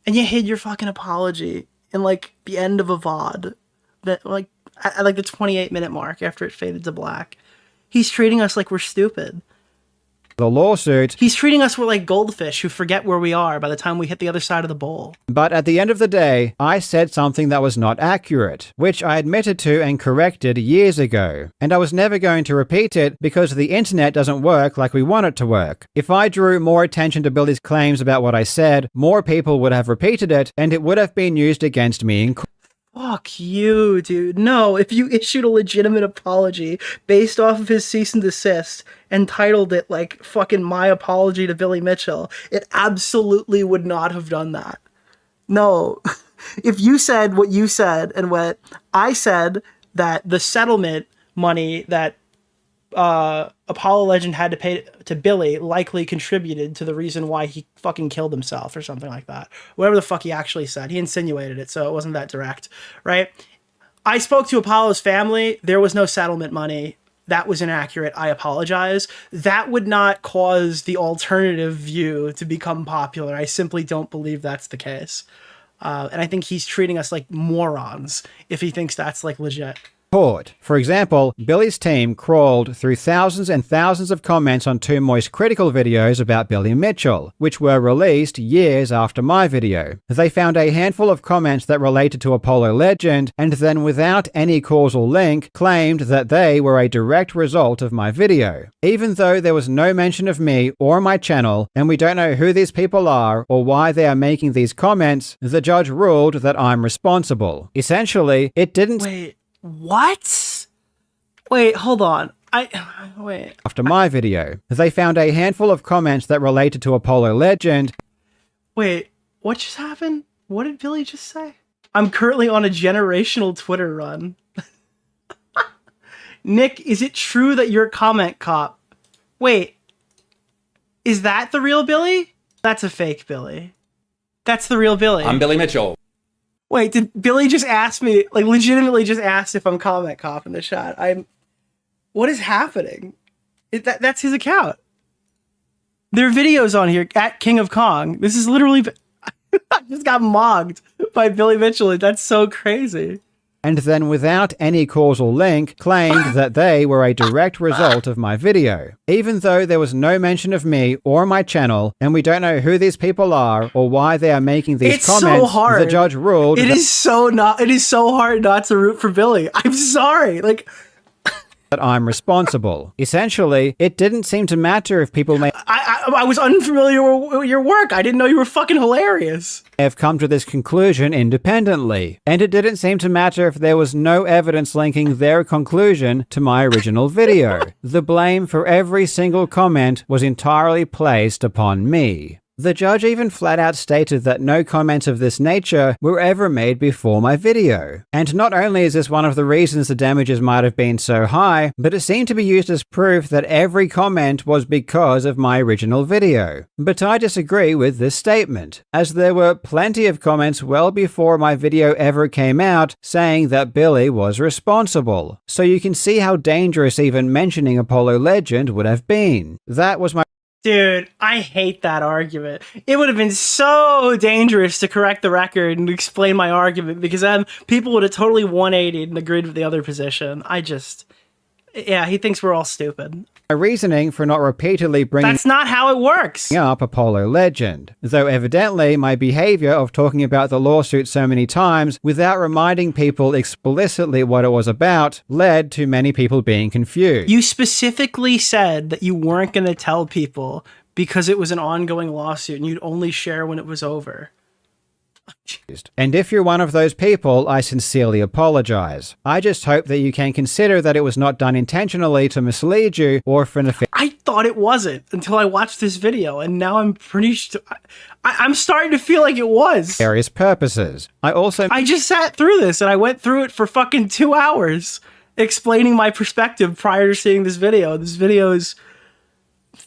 And you hid your fucking apology in like the end of a VOD that like at like the 28-minute mark after it faded to black. He's treating us like we're stupid. The lawsuit. He's treating us like goldfish who forget where we are by the time we hit the other side of the bowl. But at the end of the day, I said something that was not accurate, which I admitted to and corrected years ago. And I was never going to repeat it because the internet doesn't work like we want it to work. If I drew more attention to Billy's claims about what I said, more people would have repeated it, and it would have been used against me in court. Fuck you, dude. No, if you issued a legitimate apology based off of his cease and desist and titled it like fucking my apology to Billy Mitchell, it absolutely would not have done that. No. If you said what you said and what I said, that the settlement money that Apollo Legend had to pay to Billy likely contributed to the reason why he fucking killed himself or something like that. Whatever the fuck he actually said. He insinuated it, so it wasn't that direct, right? I spoke to Apollo's family. There was no settlement money. That was inaccurate. I apologize. That would not cause the alternative view to become popular. I simply don't believe that's the case. And I think he's treating us like morons if he thinks that's like legit. For example, Billy's team crawled through thousands and thousands of comments on two Moist Critical videos about Billy Mitchell, which were released years after my video. They found a handful of comments that related to Apollo Legend, and then without any causal link, claimed that they were a direct result of my video. Even though there was no mention of me or my channel, and we don't know who these people are or why they are making these comments, the judge ruled that I'm responsible. Essentially, it didn't... Wait. What? Wait, hold on. Wait. After my video, they found a handful of comments that related to Apollo Legend. Wait, what just happened? What did Billy just say? I'm currently on a generational Twitter run. Nick, is it true that you're a comment cop? Wait, is that the real Billy? That's a fake Billy. That's the real Billy. I'm Billy Mitchell. Wait, did Billy just ask me, like legitimately just asked if I'm comment cop in the chat? What is happening? That's his account. There are videos on here at King of Kong. This is literally, I just got mogged by Billy Mitchell. That's so crazy. And then without any causal link, claimed that they were a direct result of my video. Even though there was no mention of me or my channel, and we don't know who these people are or why they are making these comments, so hard. The judge ruled... It is so hard not to root for Billy. I'm sorry. Like, that I'm responsible. Essentially, it didn't seem to matter if people may I was unfamiliar with your work. I didn't know you were fucking hilarious. have come to this conclusion independently, and it didn't seem to matter if there was no evidence linking their conclusion to my original video. The blame for every single comment was entirely placed upon me. The judge even flat out stated that no comments of this nature were ever made before my video. And not only is this one of the reasons the damages might have been so high, but it seemed to be used as proof that every comment was because of my original video. But I disagree with this statement, as there were plenty of comments well before my video ever came out saying that Billy was responsible. So you can see how dangerous even mentioning Apollo Legend would have been. That was my Dude, I hate that argument. It would have been so dangerous to correct the record and explain my argument, because then people would have totally 180'd and agreed with the other position. Yeah, he thinks we're all stupid. My reasoning for not repeatedly bringing That's not how it works. up Apollo Legend, though evidently my behavior of talking about the lawsuit so many times without reminding people explicitly what it was about led to many people being confused. You specifically said that you weren't going to tell people because it was an ongoing lawsuit and you'd only share when it was over. And if you're one of those people, I sincerely apologize. I just hope that you can consider that it was not done intentionally to mislead you or for I thought it wasn't until I watched this video, and now I'm pretty sure I'm starting to feel like it was. Various purposes. I just sat through this and I went through it for fucking 2 hours explaining my perspective prior to seeing this video. This video is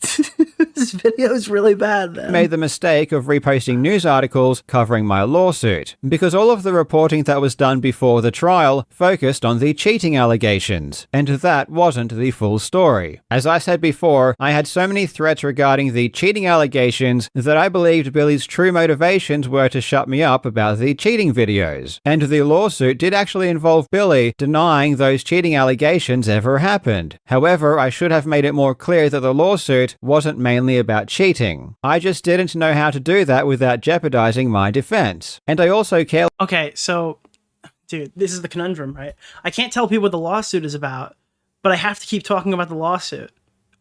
this video is really bad, man. Made the mistake of reposting news articles covering my lawsuit, because all of the reporting that was done before the trial focused on the cheating allegations, and that wasn't the full story. As I said before, I had so many threats regarding the cheating allegations that I believed Billy's true motivations were to shut me up about the cheating videos. And the lawsuit did actually involve Billy denying those cheating allegations ever happened. However, I should have made it more clear that the lawsuit wasn't mainly about cheating. I just didn't know how to do that without jeopardizing my defense. And I also care. Okay, so, dude, this is the conundrum, right? I can't tell people what the lawsuit is about, but I have to keep talking about the lawsuit.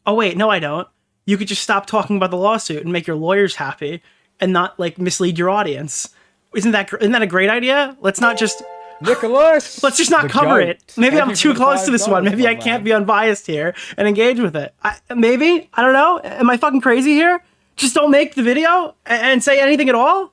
Oh, wait, no, I don't. You could just stop talking about the lawsuit and make your lawyers happy and not, like, mislead your audience. Isn't that a great idea? Let's not just... Nicholas! Let's just not cover it. Maybe I'm too close to this one. Maybe I can't be unbiased here and engage with it. Maybe? I don't know. Am I fucking crazy here? Just don't make the video and say anything at all?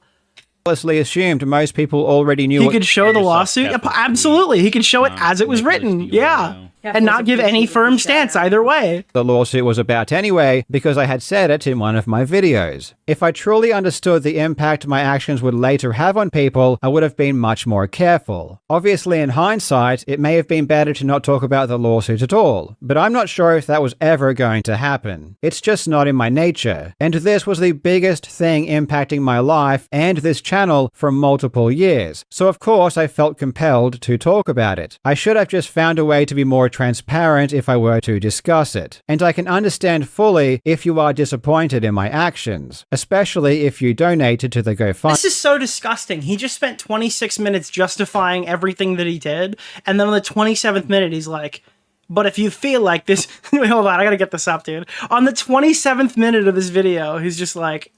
Assumed most people already knew. He could show the lawsuit? Absolutely. He could show it as it was written. Yeah. And not give any firm stance either way. The lawsuit was about anyway, because I had said it in one of my videos. If I truly understood the impact my actions would later have on people, I would have been much more careful. Obviously, in hindsight, it may have been better to not talk about the lawsuit at all, but I'm not sure if that was ever going to happen. It's just not in my nature. And this was the biggest thing impacting my life and this channel for multiple years. So of course I felt compelled to talk about it. I should have just found a way to be more transparent if I were to discuss it. And I can understand fully if you are disappointed in my actions, especially if you donated to the GoFundMe. This is so disgusting. He just spent 26 minutes justifying everything that he did, and then on the 27th minute he's like, but if you feel like this... Wait, hold on, I gotta get this up, dude. On the 27th minute of this video, he's just like,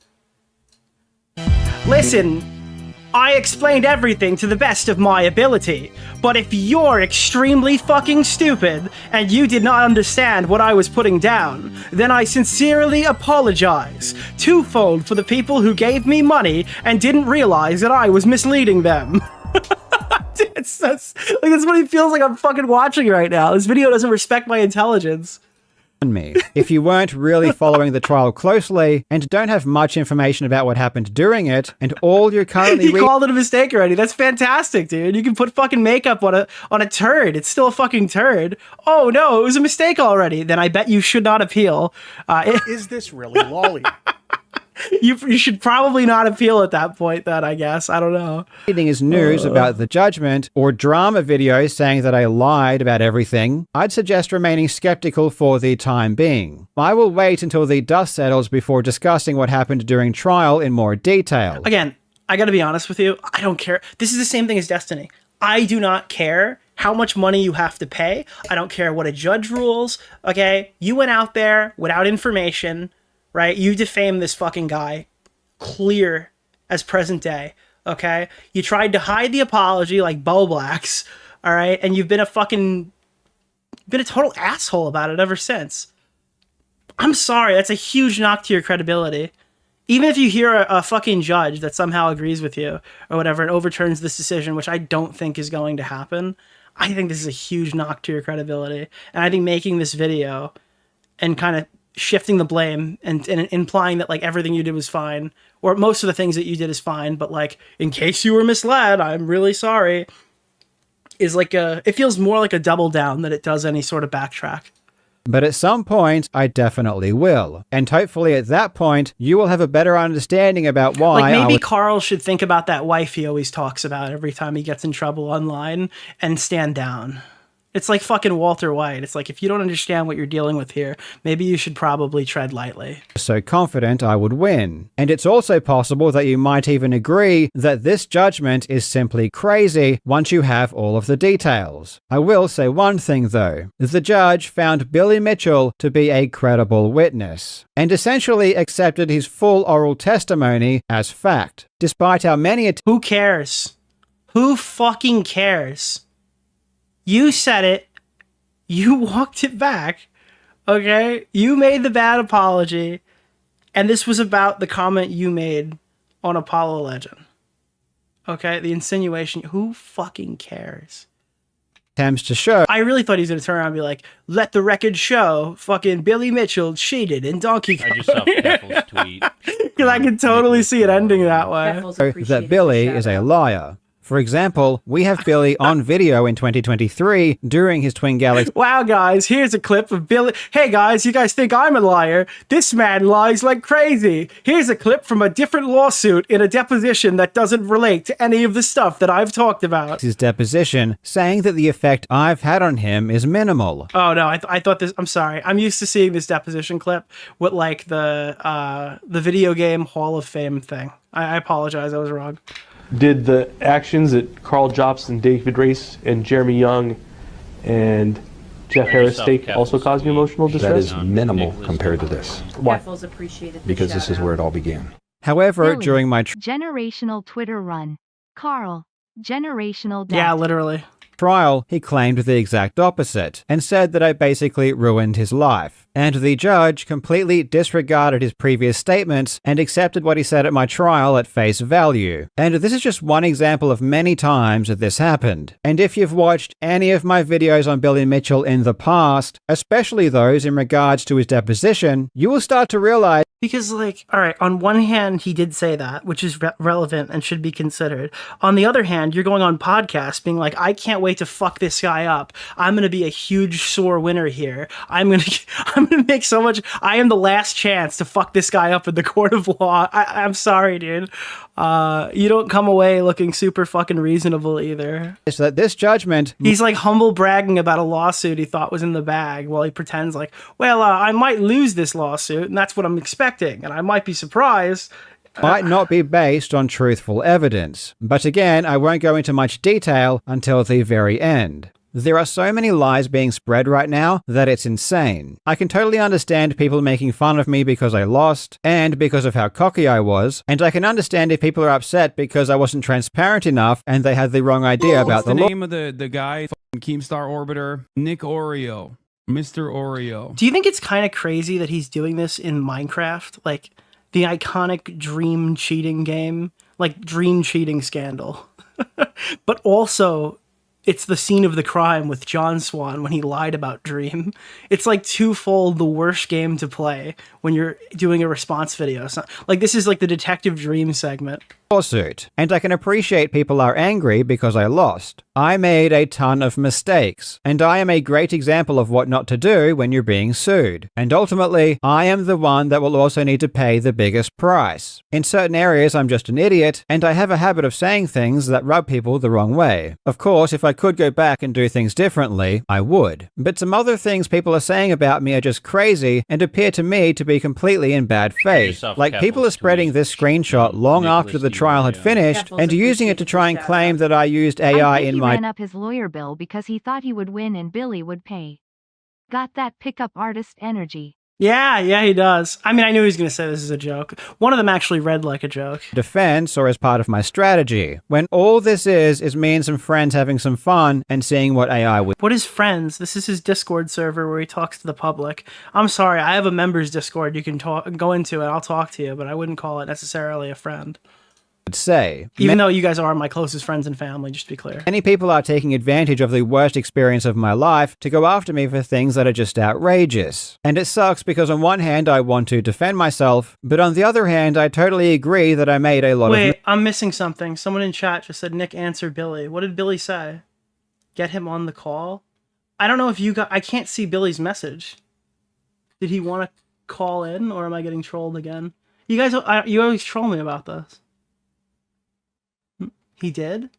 listen, I explained everything to the best of my ability, but if you're extremely fucking stupid and you did not understand what I was putting down, then I sincerely apologize twofold for the people who gave me money and didn't realize that I was misleading them. That's what it feels like I'm fucking watching right now. This video doesn't respect my intelligence. Me. If you weren't really following the trial closely and don't have much information about what happened during it, and all you're currently you called it a mistake already. That's fantastic, dude. You can put fucking makeup on a turd. It's still a fucking turd. Oh no, it was a mistake already. Then I bet you should not appeal. Is this really lolly? You should probably not appeal at that point then, I guess. I don't know. Reading his news about the judgment or drama videos saying that I lied about everything, I'd suggest remaining skeptical for the time being. I will wait until the dust settles before discussing what happened during trial in more detail. Again, I gotta be honest with you. I don't care. This is the same thing as Destiny. I do not care how much money you have to pay. I don't care what a judge rules. Okay, you went out there without information, right? You defamed this fucking guy, clear as present day. Okay, you tried to hide the apology like Bo Blacks. All right, and you've been a total asshole about it ever since. I'm sorry, that's a huge knock to your credibility. Even if you hear a fucking judge that somehow agrees with you or whatever and overturns this decision, which I don't think is going to happen, I think this is a huge knock to your credibility. And I think making this video and kind of shifting the blame and implying that like everything you did was fine, or most of the things that you did is fine, but like in case you were misled, I'm really sorry, is like it feels more like a double down than it does any sort of backtrack. But at some point, I definitely will. And hopefully at that point, you will have a better understanding about why like maybe Karl should think about that wife he always talks about every time he gets in trouble online and stand down. It's like fucking Walter White. It's like, if you don't understand what you're dealing with here, maybe you should probably tread lightly. So confident I would win. And it's also possible that you might even agree that this judgment is simply crazy once you have all of the details. I will say one thing though. The judge found Billy Mitchell to be a credible witness, and essentially accepted his full oral testimony as fact, despite how many Who cares? Who fucking cares? You said it. You walked it back. Okay? You made the bad apology. And this was about the comment you made on Apollo Legend. Okay? The insinuation. Who fucking cares? attempts to show. I really thought he was going to turn around and be like, let the record show fucking Billy Mitchell cheated in Donkey Kong. I just saw Peffel's tweet. Because I can totally see it ending that way. That Billy is a liar. For example, we have Billy on video in 2023 during his Twin Galaxy. Wow, guys, here's a clip of Billy. Hey, guys, you guys think I'm a liar? This man lies like crazy. Here's a clip from a different lawsuit in a deposition that doesn't relate to any of the stuff that I've talked about. His deposition, saying that the effect I've had on him is minimal. Oh, no, I thought this... I'm sorry. I'm used to seeing this deposition clip with, like, the video game Hall of Fame thing. I apologize. I was wrong. Did the actions that Karl Jobst and David Race and Jeremy Young and Jeff Harris take also cause you emotional distress? That is minimal compared to this. Why? Because this is where it all began. However, Billy, during my generational Twitter run, Karl, generational death. Yeah, literally. Trial, he claimed the exact opposite and said that I basically ruined his life. And the judge completely disregarded his previous statements and accepted what he said at my trial at face value. And this is just one example of many times that this happened. And if you've watched any of my videos on Billy Mitchell in the past, especially those in regards to his deposition, you will start to realize. Because, like, all right, on one hand, he did say that, which is relevant and should be considered. On the other hand, you're going on podcasts being like, I can't wait to fuck this guy up. I'm going to be a huge sore winner here. I'm going to make so much. I am the last chance to fuck this guy up in the court of law. I'm sorry, dude. You don't come away looking super fucking reasonable either. Is that this judgment... He's like humble bragging about a lawsuit he thought was in the bag while he pretends like, well, I might lose this lawsuit and that's what I'm expecting. And I might be surprised. Might not be based on truthful evidence. But again, I won't go into much detail until the very end. There are so many lies being spread right now that it's insane. I can totally understand people making fun of me because I lost and because of how cocky I was, and I can understand if people are upset because I wasn't transparent enough and they had the wrong idea about the law. What's the name of the guy, Keemstar Orbiter? Nick Oreo. Mr. Oreo. Do you think it's kind of crazy that he's doing this in Minecraft? Like, the iconic dream cheating game? Like, dream cheating scandal. But also... it's the scene of the crime with John Swan when he lied about Dream. It's like twofold the worst game to play when you're doing a response video. It's not, like, this is like the Detective Dream segment. Lawsuit. And I can appreciate people are angry because I lost. I made a ton of mistakes, and I am a great example of what not to do when you're being sued. And ultimately, I am the one that will also need to pay the biggest price. In certain areas, I'm just an idiot, and I have a habit of saying things that rub people the wrong way. Of course, if I I could go back and do things differently, I would. But some other things people are saying about me are just crazy and appear to me to be completely in bad faith. Like people are spreading this screenshot long after the trial had finished and using it to try and claim that I used AI in my... He ran up his lawyer bill because he thought he would win and Billy would pay. Got that pickup artist energy. Yeah, he does. I mean, I knew he was going to say this is a joke. One of them actually read like a joke. Defense or as part of my strategy, when all this is me and some friends having some fun and seeing what AI would... What is friends? This is his Discord server where he talks to the public. I'm sorry, I have a members Discord you can go into and I'll talk to you, but I wouldn't call it necessarily a friend. Say. Even though you guys are my closest friends and family, just to be clear. Many people are taking advantage of the worst experience of my life to go after me for things that are just outrageous. And it sucks because on one hand I want to defend myself, but on the other hand I totally agree that I made a lot of... Wait, I'm missing something. Someone in chat just said, Nick, answer Billy. What did Billy say? Get him on the call? I don't know if you got... I can't see Billy's message. Did he want to call in or am I getting trolled again? You guys, you always troll me about this. He did?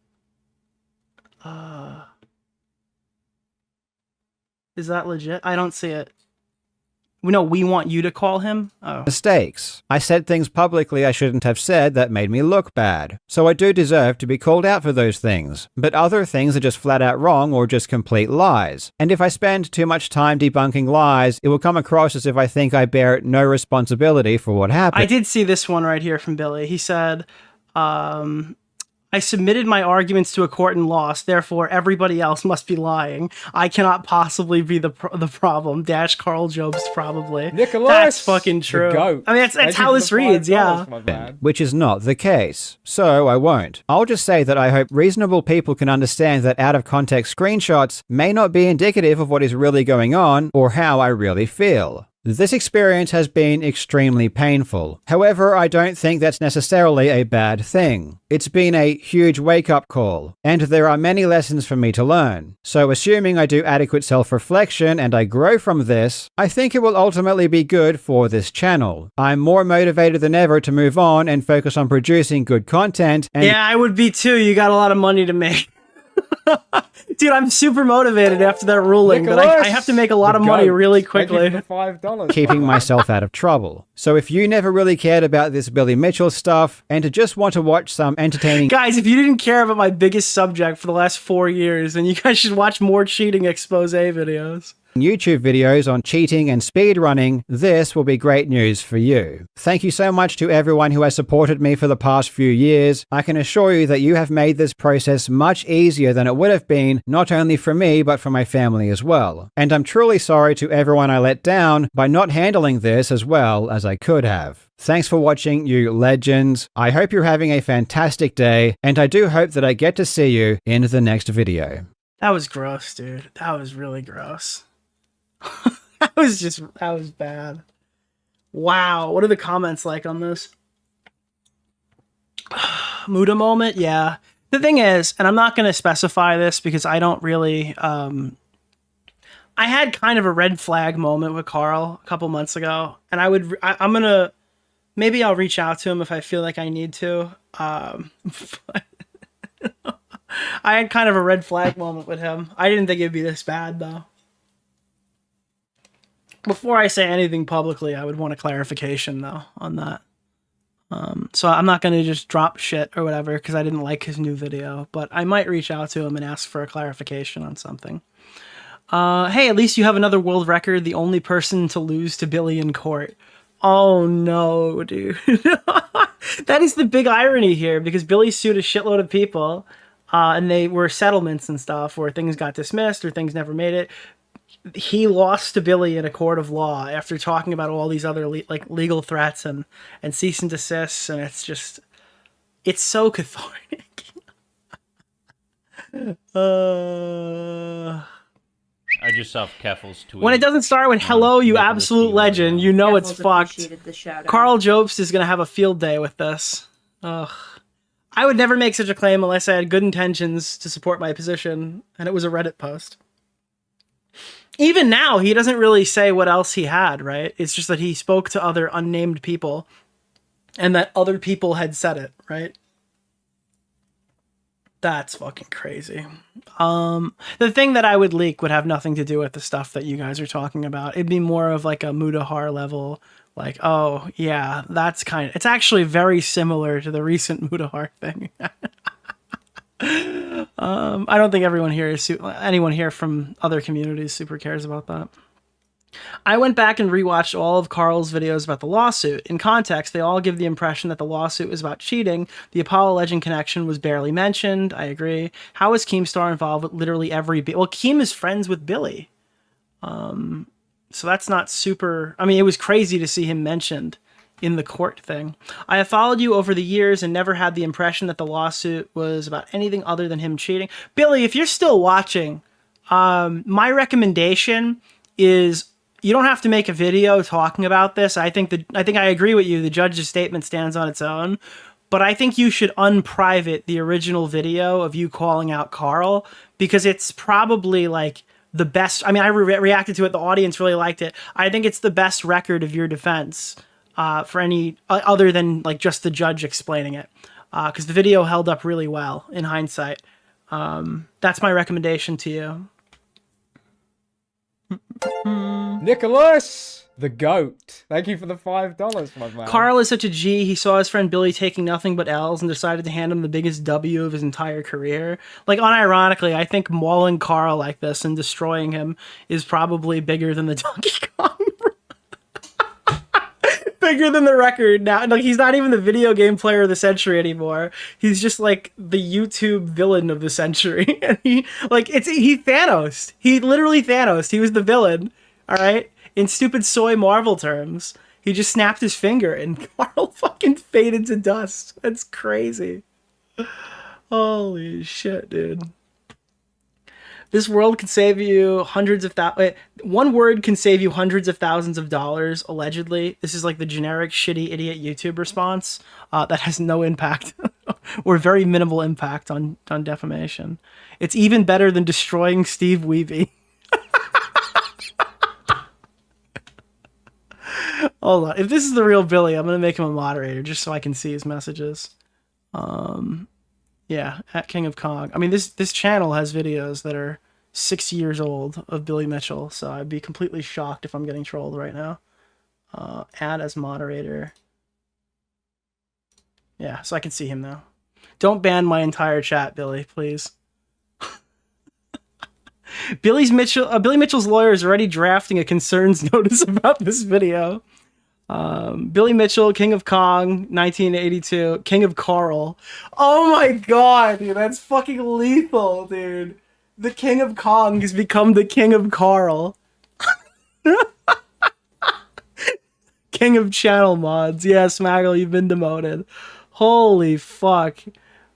Is that legit? I don't see it. No, we want you to call him? Oh. Mistakes. I said things publicly I shouldn't have said that made me look bad. So I do deserve to be called out for those things. But other things are just flat out wrong or just complete lies. And if I spend too much time debunking lies, it will come across as if I think I bear no responsibility for what happened. I did see this one right here from Billy. He said, I submitted my arguments to a court and lost, therefore everybody else must be lying. I cannot possibly be the problem. Dash Karl Jobst probably. Nicholas! That's fucking true. I mean, that's how this reads, yeah. Which is not the case. So I won't. I'll just say that I hope reasonable people can understand that out of context screenshots may not be indicative of what is really going on or how I really feel. This experience has been extremely painful. However, I don't think that's necessarily a bad thing. It's been a huge wake-up call, and there are many lessons for me to learn. So assuming I do adequate self-reflection and I grow from this, I think it will ultimately be good for this channel. I'm more motivated than ever to move on and focus on producing good content and... Yeah, I would be too. You got a lot of money to make. Dude, I'm super motivated after that ruling, Nicholas, but I have to make a lot of money really quickly. $5. Keeping myself out of trouble. So if you never really cared about this Billy Mitchell stuff and just want to watch some entertaining... Guys, if you didn't care about my biggest subject for the last 4 years, then you guys should watch more cheating expose videos. YouTube videos on cheating and speedrunning, this will be great news for you. Thank you so much to everyone who has supported me for the past few years. I can assure you that you have made this process much easier than it would have been, not only for me, but for my family as well. And I'm truly sorry to everyone I let down by not handling this as well as I could have. Thanks for watching, you legends. I hope you're having a fantastic day, and I do hope that I get to see you in the next video. That was gross, dude. That was really gross. that was bad. Wow, what are the comments like on this? Muda moment, yeah. The thing is, and I'm not going to specify this because I don't really... I had kind of a red flag moment with Karl a couple months ago, and I'm going to... Maybe I'll reach out to him if I feel like I need to. I had kind of a red flag moment with him. I didn't think it'd be this bad, though. Before I say anything publicly, I would want a clarification, though, on that. So I'm not going to just drop shit or whatever because I didn't like his new video, but I might reach out to him and ask for a clarification on something. Hey, at least you have another world record, the only person to lose to Billy in court. Oh, no, dude. That is the big irony here, because Billy sued a shitload of people, and they were settlements and stuff where things got dismissed or things never made it. He lost to Billy in a court of law after talking about all these other legal threats and cease and desists, and it's just, it's so cathartic. I just saw Keffel's tweet. When it doesn't start with "Hello, you absolute legend," you know it's fucked. Karl Jobst is gonna have a field day with this. Ugh. I would never make such a claim unless I had good intentions to support my position, and it was a Reddit post. Even now, he doesn't really say what else he had, right? It's just that he spoke to other unnamed people, and that other people had said it, right? That's fucking crazy. The thing that I would leak would have nothing to do with the stuff that you guys are talking about. It'd be more of like a Mudahar level, like, oh yeah, that's kind of, it's actually very similar to the recent Mudahar thing. I don't think anyone here from other communities super cares about that. I went back and rewatched all of Karl's videos about the lawsuit. In context, they all give the impression that the lawsuit was about cheating. The Apollo Legend connection was barely mentioned. I agree. How is Keemstar involved with literally every... Well, Keem is friends with Billy. So that's not super... I mean, it was crazy to see him mentioned in the court thing. I have followed you over the years and never had the impression that the lawsuit was about anything other than him cheating. Billy, if you're still watching, my recommendation is... You don't have to make a video talking about this. I think I agree with you. The judge's statement stands on its own, but I think you should unprivate the original video of you calling out Karl, because it's probably like the best. I mean, I reacted to it. The audience really liked it. I think it's the best record of your defense for any other than like just the judge explaining it, because the video held up really well in hindsight. That's my recommendation to you. Nicholas, the GOAT. Thank you for the $5, my man. Karl is such a G. He saw his friend Billy taking nothing but L's and decided to hand him the biggest W of his entire career. Like, unironically, I think mauling Karl like this and destroying him is probably bigger than the Donkey Kong. Bigger than the record now. Like, he's not even the video game player of the century anymore. He's just like the YouTube villain of the century. And he Thanos. He literally Thanos. He was the villain. All right? In stupid soy Marvel terms. He just snapped his finger and Karl fucking faded to dust. That's crazy. Holy shit, dude. This world could save you hundreds of thousands. One word can save you hundreds of thousands of dollars, allegedly. This is like the generic shitty idiot YouTube response that has no impact or very minimal impact on defamation. It's even better than destroying Steve Weeby. Hold on. If this is the real Billy, I'm going to make him a moderator just so I can see his messages. Yeah, at King of Kong. I mean, this channel has videos that are 6 years old of Billy Mitchell, so I'd be completely shocked if I'm getting trolled right now. Add as moderator. Yeah, so I can see him now. Don't ban my entire chat, Billy, please. Billy Mitchell's lawyer is already drafting a concerns notice about this video. Billy Mitchell, King of Kong, 1982, King of Karl. Oh my god, dude, that's fucking lethal, dude. The King of Kong has become the King of Karl. King of channel mods. Yeah, Smaggle, you've been demoted. Holy fuck.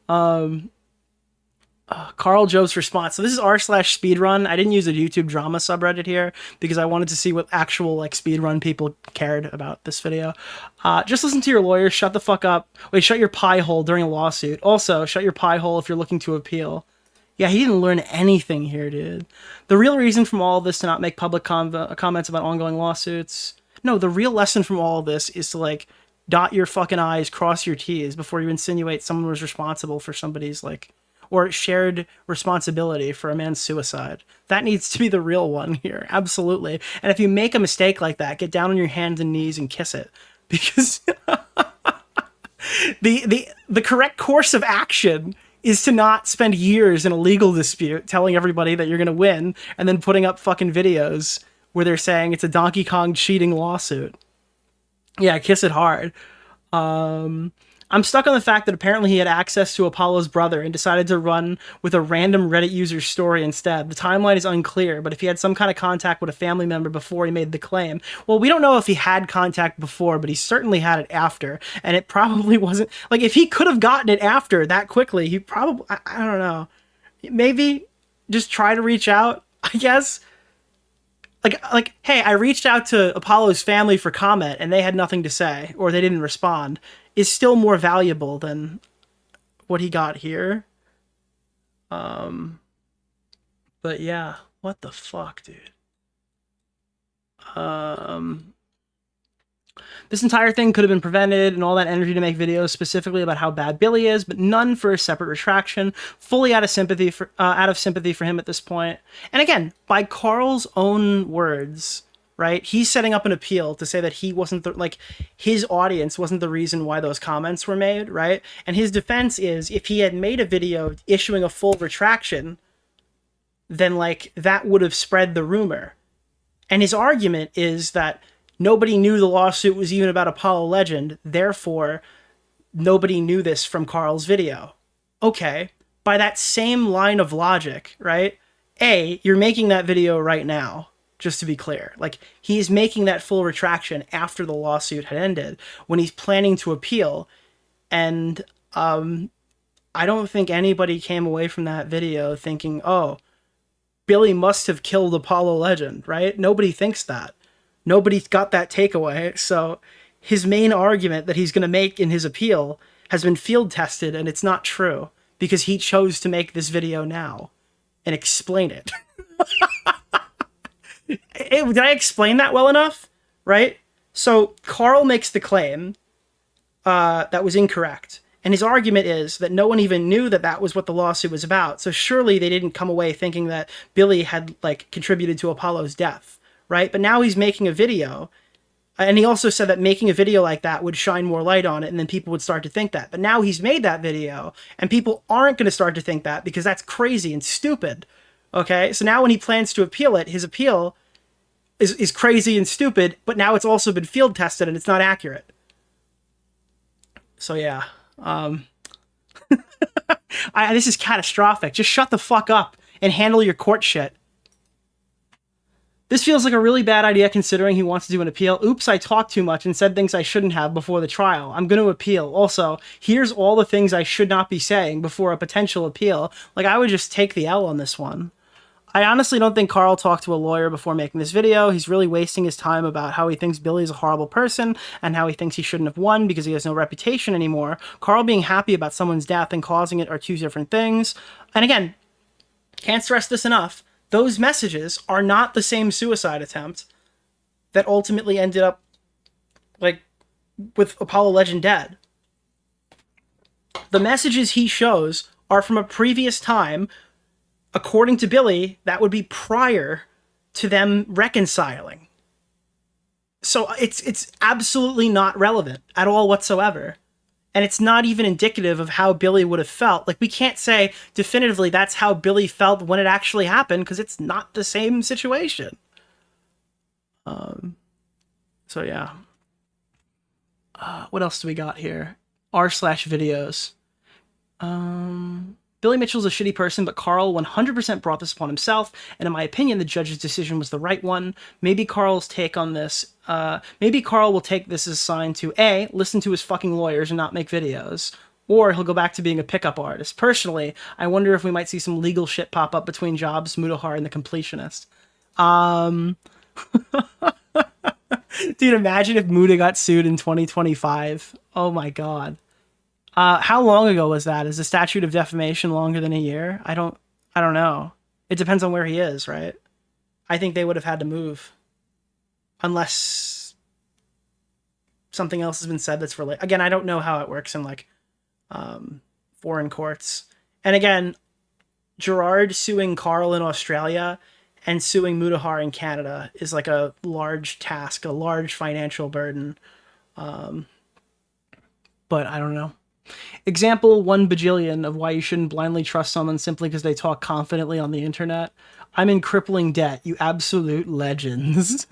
Karl Jobst response. So this is r/speedrun. I didn't use a YouTube drama subreddit here because I wanted to see what actual like speedrun people cared about this video. Just listen to your lawyer. Shut the fuck up. Wait, shut your pie hole during a lawsuit. Also, shut your pie hole if you're looking to appeal. Yeah, he didn't learn anything here, dude. The real reason from all of this to not make public comments about ongoing lawsuits. No, the real lesson from all of this is to like dot your fucking I's, cross your T's before you insinuate someone was responsible for somebody's like, or shared responsibility for a man's suicide. That needs to be the real one here. Absolutely. And if you make a mistake like that, get down on your hands and knees and kiss it. Because the correct course of action is to not spend years in a legal dispute telling everybody that you're going to win and then putting up fucking videos where they're saying it's a Donkey Kong cheating lawsuit. Yeah, kiss it hard. I'm stuck on the fact that apparently he had access to Apollo's brother and decided to run with a random Reddit user's story instead. The timeline is unclear, but if he had some kind of contact with a family member before he made the claim, well, we don't know if he had contact before, but he certainly had it after, and it probably wasn't, like, if he could have gotten it after that quickly, he probably, I don't know, maybe just try to reach out, I guess. Like, hey, I reached out to Apollo's family for comment, and they had nothing to say, or they didn't respond, is still more valuable than what he got here. But yeah, what the fuck, dude? This entire thing could have been prevented, and all that energy to make videos specifically about how bad Billy is, but none for a separate retraction, fully out of sympathy for him at this point. And again, by Karl's own words, right? He's setting up an appeal to say that he wasn't his audience wasn't the reason why those comments were made, right? And his defense is, if he had made a video issuing a full retraction, then like that would have spread the rumor. And his argument is that nobody knew the lawsuit was even about Apollo Legend, therefore nobody knew this from Karl's video. Okay, by that same line of logic, right? A, you're making that video right now, just to be clear. Like, he's making that full retraction after the lawsuit had ended, when he's planning to appeal. And I don't think anybody came away from that video thinking, oh, Billy must have killed Apollo Legend, right? Nobody thinks that. Nobody's got that takeaway. So his main argument that he's going to make in his appeal has been field tested, and it's not true, because he chose to make this video now and explain it. Did I explain that well enough? Right? So Karl makes the claim that was incorrect. And his argument is that no one even knew that that was what the lawsuit was about. So surely they didn't come away thinking that Billy had like contributed to Apollo's death. Right? But now he's making a video, and he also said that making a video like that would shine more light on it, and then people would start to think that. But now he's made that video, and people aren't going to start to think that, because that's crazy and stupid. Okay? So now when he plans to appeal it, his appeal is crazy and stupid, but now it's also been field tested, and it's not accurate. So yeah. This is catastrophic. Just shut the fuck up and handle your court shit. This feels like a really bad idea considering he wants to do an appeal. Oops, I talked too much and said things I shouldn't have before the trial. I'm going to appeal. Also, here's all the things I should not be saying before a potential appeal. Like, I would just take the L on this one. I honestly don't think Karl talked to a lawyer before making this video. He's really wasting his time about how he thinks Billy's a horrible person and how he thinks he shouldn't have won because he has no reputation anymore. Karl being happy about someone's death and causing it are two different things. And again, can't stress this enough. Those messages are not the same suicide attempt that ultimately ended up, like, with Apollo Legend dead. The messages he shows are from a previous time. According to Billy, that would be prior to them reconciling. So it's absolutely not relevant at all whatsoever. And it's not even indicative of how Billy would have felt. Like, we can't say definitively that's how Billy felt when it actually happened, because it's not the same situation. So yeah. What else do we got here? r/videos. Billy Mitchell's a shitty person, but Karl 100% brought this upon himself, and in my opinion, the judge's decision was the right one. Maybe Karl's take on this, maybe Karl will take this as a sign to A, listen to his fucking lawyers and not make videos, or he'll go back to being a pickup artist. Personally, I wonder if we might see some legal shit pop up between Jobst, Mudahar, and the Completionist. Dude, imagine if Muda got sued in 2025. Oh my god. How long ago was that? Is the statute of defamation longer than a year? I don't know. It depends on where he is, right? I think they would have had to move. Unless something else has been said that's related. Again, I don't know how it works in, like, foreign courts. And again, Gerard suing Karl in Australia and suing Mudahar in Canada is like a large task, a large financial burden. But I don't know. Example 1 bajillion of why you shouldn't blindly trust someone simply because they talk confidently on the internet. I'm in crippling debt, you absolute legends.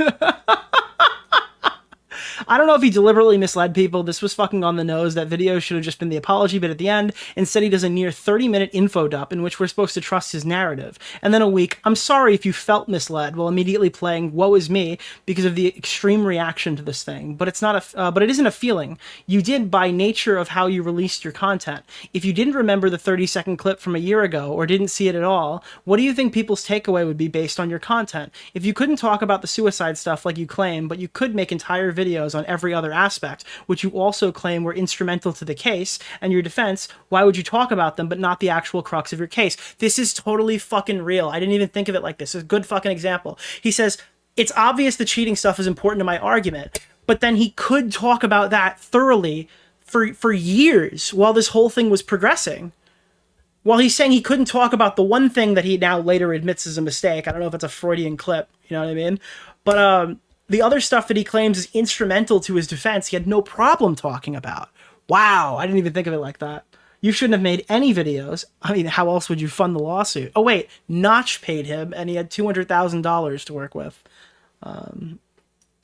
I don't know if he deliberately misled people. This was fucking on the nose. That video should have just been the apology bit at the end. Instead, he does a near 30-minute info dump in which we're supposed to trust his narrative. And then a week, I'm sorry if you felt misled, while immediately playing woe is me because of the extreme reaction to this thing. But it's not but it isn't a feeling. You did by nature of how you released your content. If you didn't remember the 30-second clip from a year ago or didn't see it at all, what do you think people's takeaway would be based on your content? If you couldn't talk about the suicide stuff like you claim, but you could make entire videos on every other aspect, which you also claim were instrumental to the case and your defense, why would you talk about them but not the actual crux of your case? This is totally fucking real. I didn't even think of it like this. It's a good fucking example. He says, it's obvious the cheating stuff is important to my argument, But then he could talk about that thoroughly for years while this whole thing was progressing. While he's saying he couldn't talk about the one thing that he now later admits is a mistake. I don't know if it's a Freudian clip, you know what I mean? But the other stuff that he claims is instrumental to his defense, he had no problem talking about. Wow, I didn't even think of it like that. You shouldn't have made any videos. I mean, how else would you fund the lawsuit? Oh wait, Notch paid him and he had $200,000 to work with.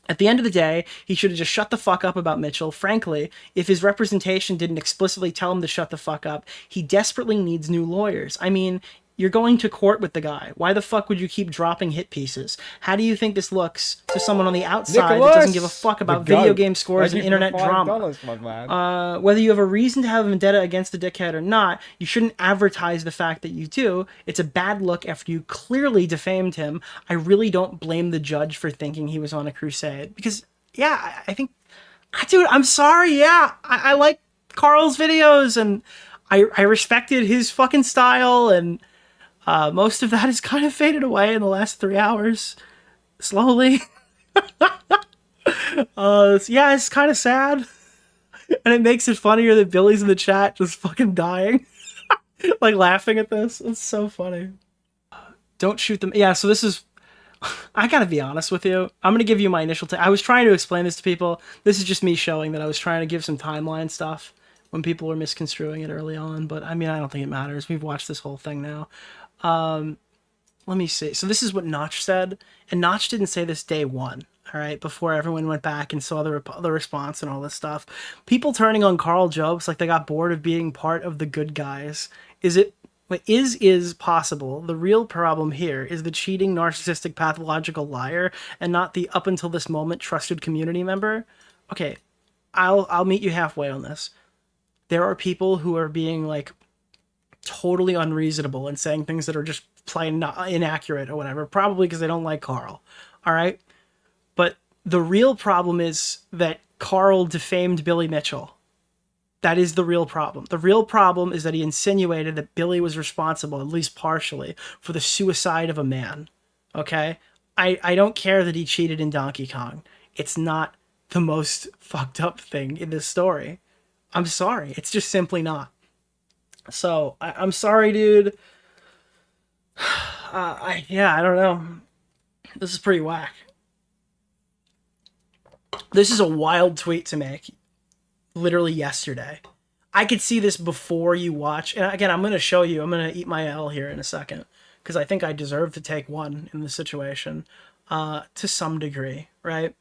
At the end of the day, he should have just shut the fuck up about Mitchell. Frankly, if his representation didn't explicitly tell him to shut the fuck up, he desperately needs new lawyers. I mean, you're going to court with the guy. Why the fuck would you keep dropping hit pieces? How do you think this looks to someone on the outside that doesn't give a fuck about video game scores and internet drama? Whether you have a reason to have a vendetta against the dickhead or not, you shouldn't advertise the fact that you do. It's a bad look after you clearly defamed him. I really don't blame the judge for thinking he was on a crusade. Because, yeah, I think... Dude, I'm sorry, yeah. I like Karl's videos, and I respected his fucking style, and... most of that has kind of faded away in the last 3 hours. Slowly. Yeah, it's kind of sad. And it makes it funnier that Billy's in the chat just fucking dying. Like, laughing at this. It's so funny. Don't shoot them. Yeah, so this is... I gotta be honest with you. I'm gonna give you my initial... I was trying to explain this to people. This is just me showing that I was trying to give some timeline stuff when people were misconstruing it early on. But, I mean, I don't think it matters. We've watched this whole thing now. Let me see. So this is what Notch said, and Notch didn't say this day one, all right, before everyone went back and saw the response and all this stuff. People turning on Karl Jobst like they got bored of being part of the good guys. Is possible. The real problem here is the cheating, narcissistic, pathological liar, and not the up until this moment trusted community member. Okay, I'll meet you halfway on this. There are people who are being like totally unreasonable and saying things that are just plain not inaccurate or whatever, probably because they don't like Karl. All right. But the real problem is that Karl defamed Billy Mitchell. That is the real problem. The real problem is that he insinuated that Billy was responsible, at least partially, for the suicide of a man. Okay. I don't care that he cheated in Donkey Kong. It's not the most fucked up thing in this story. I'm sorry. It's just simply not. So, I'm sorry, dude. I don't know. This is pretty whack. This is a wild tweet to make. Literally yesterday. I could see this before you watch. And again, I'm going to show you. I'm going to eat my L here in a second. Because I think I deserve to take one in this situation. To some degree, right?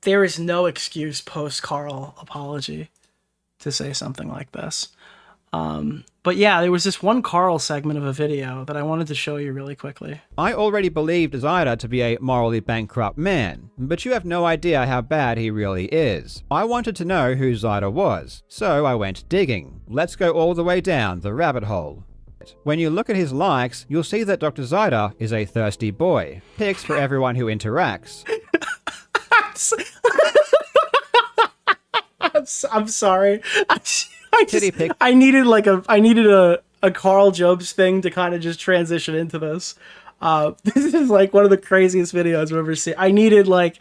There is no excuse post-Karl apology to say something like this. But yeah, there was this one Karl segment of a video that I wanted to show you really quickly. I already believed Zyda to be a morally bankrupt man, but you have no idea how bad he really is. I wanted to know who Zyda was, so I went digging. Let's go all the way down the rabbit hole. When you look at his likes, you'll see that Dr. Zyda is a thirsty boy. Pics for everyone who interacts. I'm sorry. I needed a Karl Jobst thing to kind of just transition into this. This is like one of the craziest videos I've ever seen. I needed like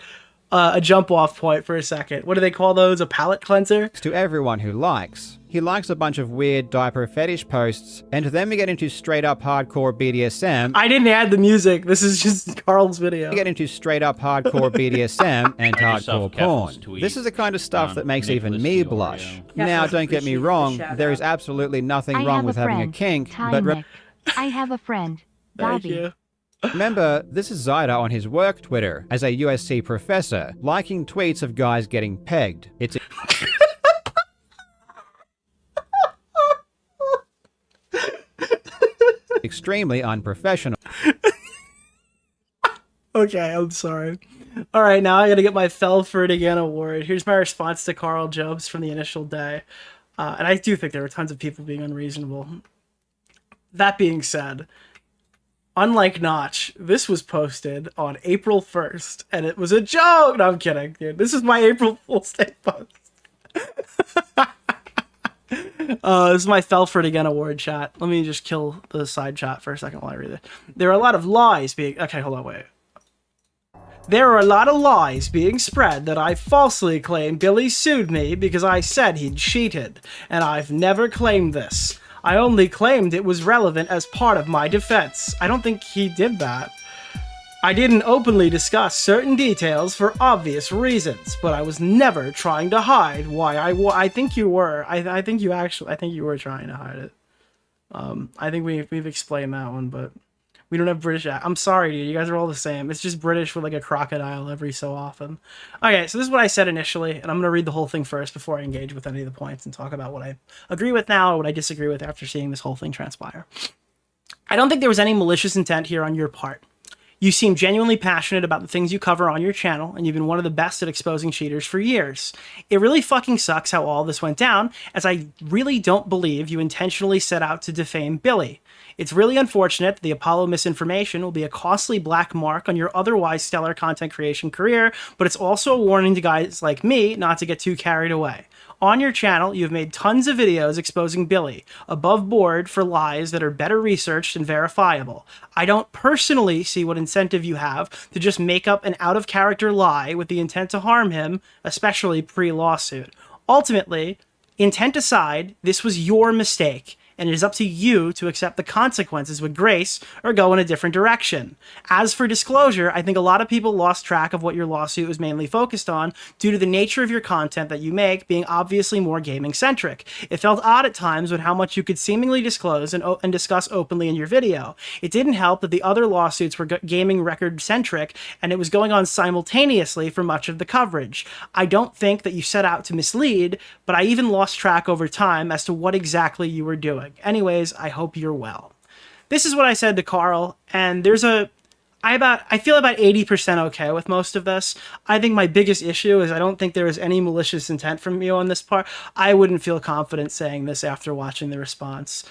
a jump off point for a second. What do they call those? A palate cleanser? To everyone who likes. He likes a bunch of weird diaper fetish posts, and then we get into straight up hardcore BDSM. I didn't add the music. This is just Karl's video. We get into straight up hardcore BDSM and hardcore porn. This is the kind of stuff that makes even me blush. Now, don't get me wrong, there is absolutely nothing wrong with having a kink, but I have a friend, Bobby. Remember, this is Zyda on his work Twitter as a USC professor, liking tweets of guys getting pegged. It's extremely unprofessional. Okay, I'm sorry. All right, now I gotta get my Fell for It Again award. Here's my response to Karl Jobst from the initial day. And I do think there were tons of people being unreasonable. That being said, unlike Notch, this was posted on April 1st, and it was a joke! No, I'm kidding, dude. This is my April Fool's Day post. This is my Fell for It Again award chat. Let me just kill the side chat for a second while I read it. There are a lot of lies being... Okay, hold on, wait. There are a lot of lies being spread that I falsely claim Billy sued me because I said he'd cheated, and I've never claimed this. I only claimed it was relevant as part of my defense. I don't think he did that. I didn't openly discuss certain details for obvious reasons, but I was never trying to hide why I think you were. I think you were trying to hide it. I think we've explained that one, but we don't have British. I'm sorry, dude. You guys are all the same. It's just British with like a crocodile every so often. Okay, so this is what I said initially, and I'm going to read the whole thing first before I engage with any of the points and talk about what I agree with now or what I disagree with after seeing this whole thing transpire. I don't think there was any malicious intent here on your part. You seem genuinely passionate about the things you cover on your channel, and you've been one of the best at exposing cheaters for years. It really fucking sucks how all this went down, as I really don't believe you intentionally set out to defame Billy. It's really unfortunate that the Apollo misinformation will be a costly black mark on your otherwise stellar content creation career, but it's also a warning to guys like me not to get too carried away. On your channel, you've made tons of videos exposing Billy, above board for lies that are better researched and verifiable. I don't personally see what incentive you have to just make up an out-of-character lie with the intent to harm him, especially pre-lawsuit. Ultimately, intent aside, this was your mistake, and it is up to you to accept the consequences with grace or go in a different direction. As for disclosure, I think a lot of people lost track of what your lawsuit was mainly focused on due to the nature of your content that you make being obviously more gaming-centric. It felt odd at times with how much you could seemingly disclose and discuss openly in your video. It didn't help that the other lawsuits were gaming record-centric, and it was going on simultaneously for much of the coverage. I don't think that you set out to mislead, but I even lost track over time as to what exactly you were doing. Anyways, I hope you're well. This is what I said to Karl, and I feel about 80% okay with most of this. I think my biggest issue is I don't think there was any malicious intent from you on this part. I wouldn't feel confident saying this after watching the response.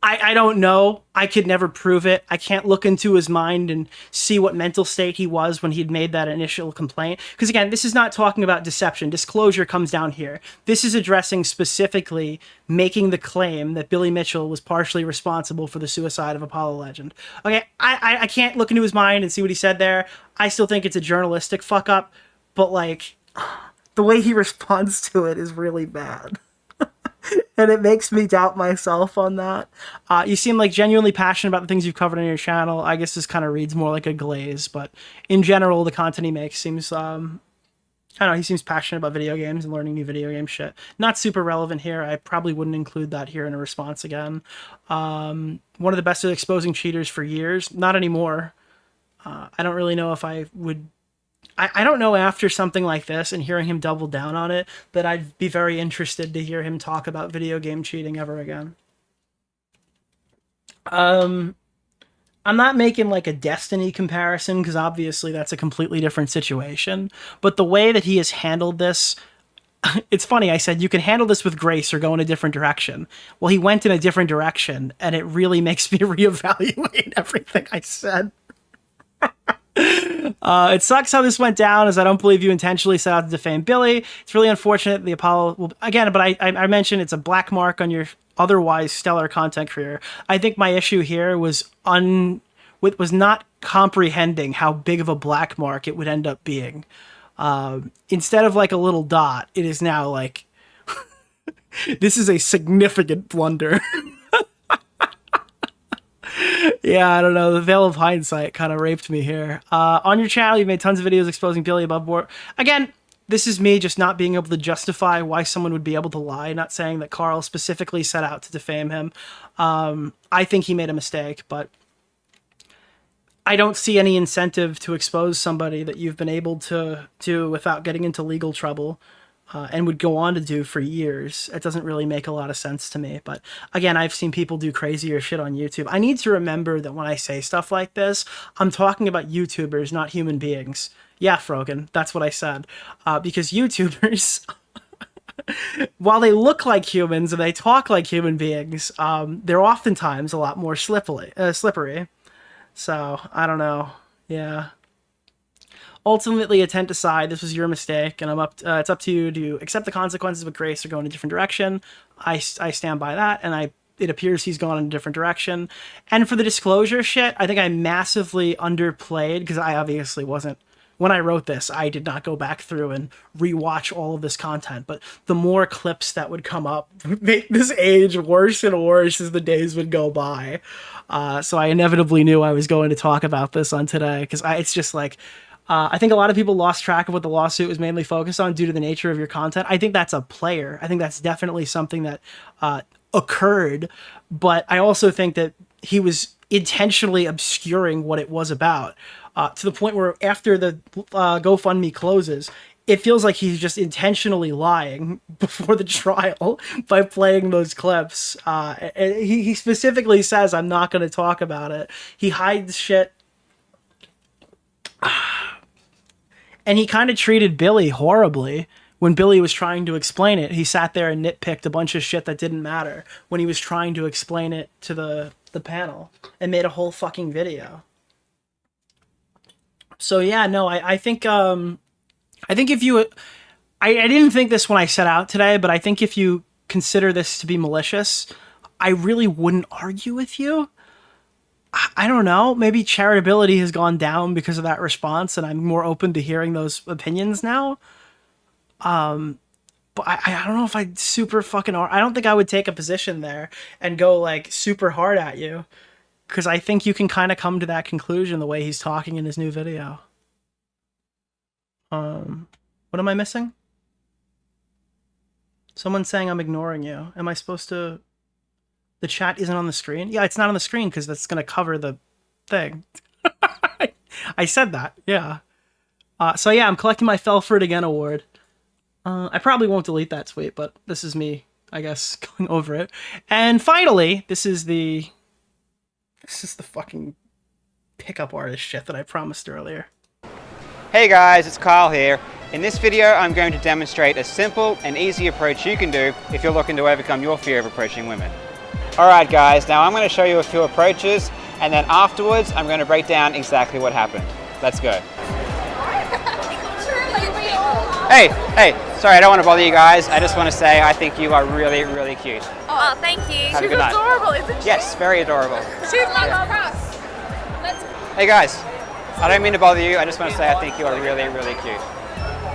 I don't know. I could never prove it. I can't look into his mind and see what mental state he was when he'd made that initial complaint. Because again, this is not talking about deception. Disclosure comes down here. This is addressing specifically making the claim that Billy Mitchell was partially responsible for the suicide of Apollo Legend. Okay, I can't look into his mind and see what he said there. I still think it's a journalistic fuck up, but like the way he responds to it is really bad. And it makes me doubt myself on that. You seem like genuinely passionate about the things you've covered on your channel. I guess this kind of reads more like a glaze, but in general, the content he makes seems, I don't know, he seems passionate about video games and learning new video game shit. Not super relevant here. I probably wouldn't include that here in a response again. One of the best at exposing cheaters for years. Not anymore. I don't really know if I would... I don't know after something like this and hearing him double down on it that I'd be very interested to hear him talk about video game cheating ever again. I'm not making like a Destiny comparison because obviously that's a completely different situation. But the way that he has handled this, it's funny. I said you can handle this with grace or go in a different direction. Well, he went in a different direction and it really makes me reevaluate everything I said. It sucks how this went down, as I don't believe you intentionally set out to defame Billy. It's really unfortunate the Apollo will, again, but I mentioned it's a black mark on your otherwise stellar content career. I think my issue here was not comprehending how big of a black mark it would end up being. Instead of like a little dot, it is now like this is a significant blunder. Yeah, I don't know. The veil of hindsight kind of raped me here. On your channel, you've made tons of videos exposing Billy above board. Again, this is me just not being able to justify why someone would be able to lie. Not saying that Karl specifically set out to defame him. I think he made a mistake, but I don't see any incentive to expose somebody that you've been able to do without getting into legal trouble. And would go on to do for years. It doesn't really make a lot of sense to me. But again, I've seen people do crazier shit on YouTube. I need to remember that when I say stuff like this, I'm talking about YouTubers, not human beings. Yeah, Frogan, that's what I said. Because YouTubers, while they look like humans and they talk like human beings, they're oftentimes a lot more slippery. So, I don't know. Yeah. Ultimately, intent aside, this was your mistake, and it's up to you to accept the consequences with grace or go in a different direction. I stand by that, and I it appears he's gone in a different direction. And for the disclosure shit, I think I massively underplayed, because I obviously wasn't, when I wrote this, I did not go back through and rewatch all of this content, but the more clips that would come up would make this age worse and worse as the days would go by. So I inevitably knew I was going to talk about this on today, because it's just like, I think a lot of people lost track of what the lawsuit was mainly focused on due to the nature of your content. I think that's a player. I think that's definitely something that occurred, but I also think that he was intentionally obscuring what it was about, to the point where after the GoFundMe closes, it feels like he's just intentionally lying before the trial by playing those clips. He specifically says, I'm not going to talk about it. He hides shit. And he kind of treated Billy horribly when Billy was trying to explain it. He sat there and nitpicked a bunch of shit that didn't matter when he was trying to explain it to the panel and made a whole fucking video. So yeah, no, I think if you, I didn't think this when I set out today, but I think if you consider this to be malicious, I really wouldn't argue with you. I don't know, maybe charitability has gone down because of that response, and I'm more open to hearing those opinions now. But I don't know if I'd super fucking, I don't think I would take a position there and go like super hard at you, because I think you can kind of come to that conclusion the way he's talking in his new video. What am I missing? Someone's saying I'm ignoring you. Am I supposed to... The chat isn't on the screen? Yeah, it's not on the screen because that's going to cover the thing. I said that, yeah. So yeah, I'm collecting my Fell for It Again award. I probably won't delete that tweet, but this is me, I guess, going over it. And finally, this is the fucking pickup artist shit that I promised earlier. Hey guys, it's Karl here. In this video, I'm going to demonstrate a simple and easy approach you can do if you're looking to overcome your fear of approaching women. Alright guys, now I'm going to show you a few approaches, and then afterwards I'm going to break down exactly what happened. Let's go. Hey, sorry, I don't want to bother you guys. I just want to say I think you are really, really cute. Oh, thank you. Have a good night. She's adorable, isn't she? Yes, very adorable. She's my cross. Let's... Hey guys, I don't mean to bother you. I just want to say I think you are really, really cute.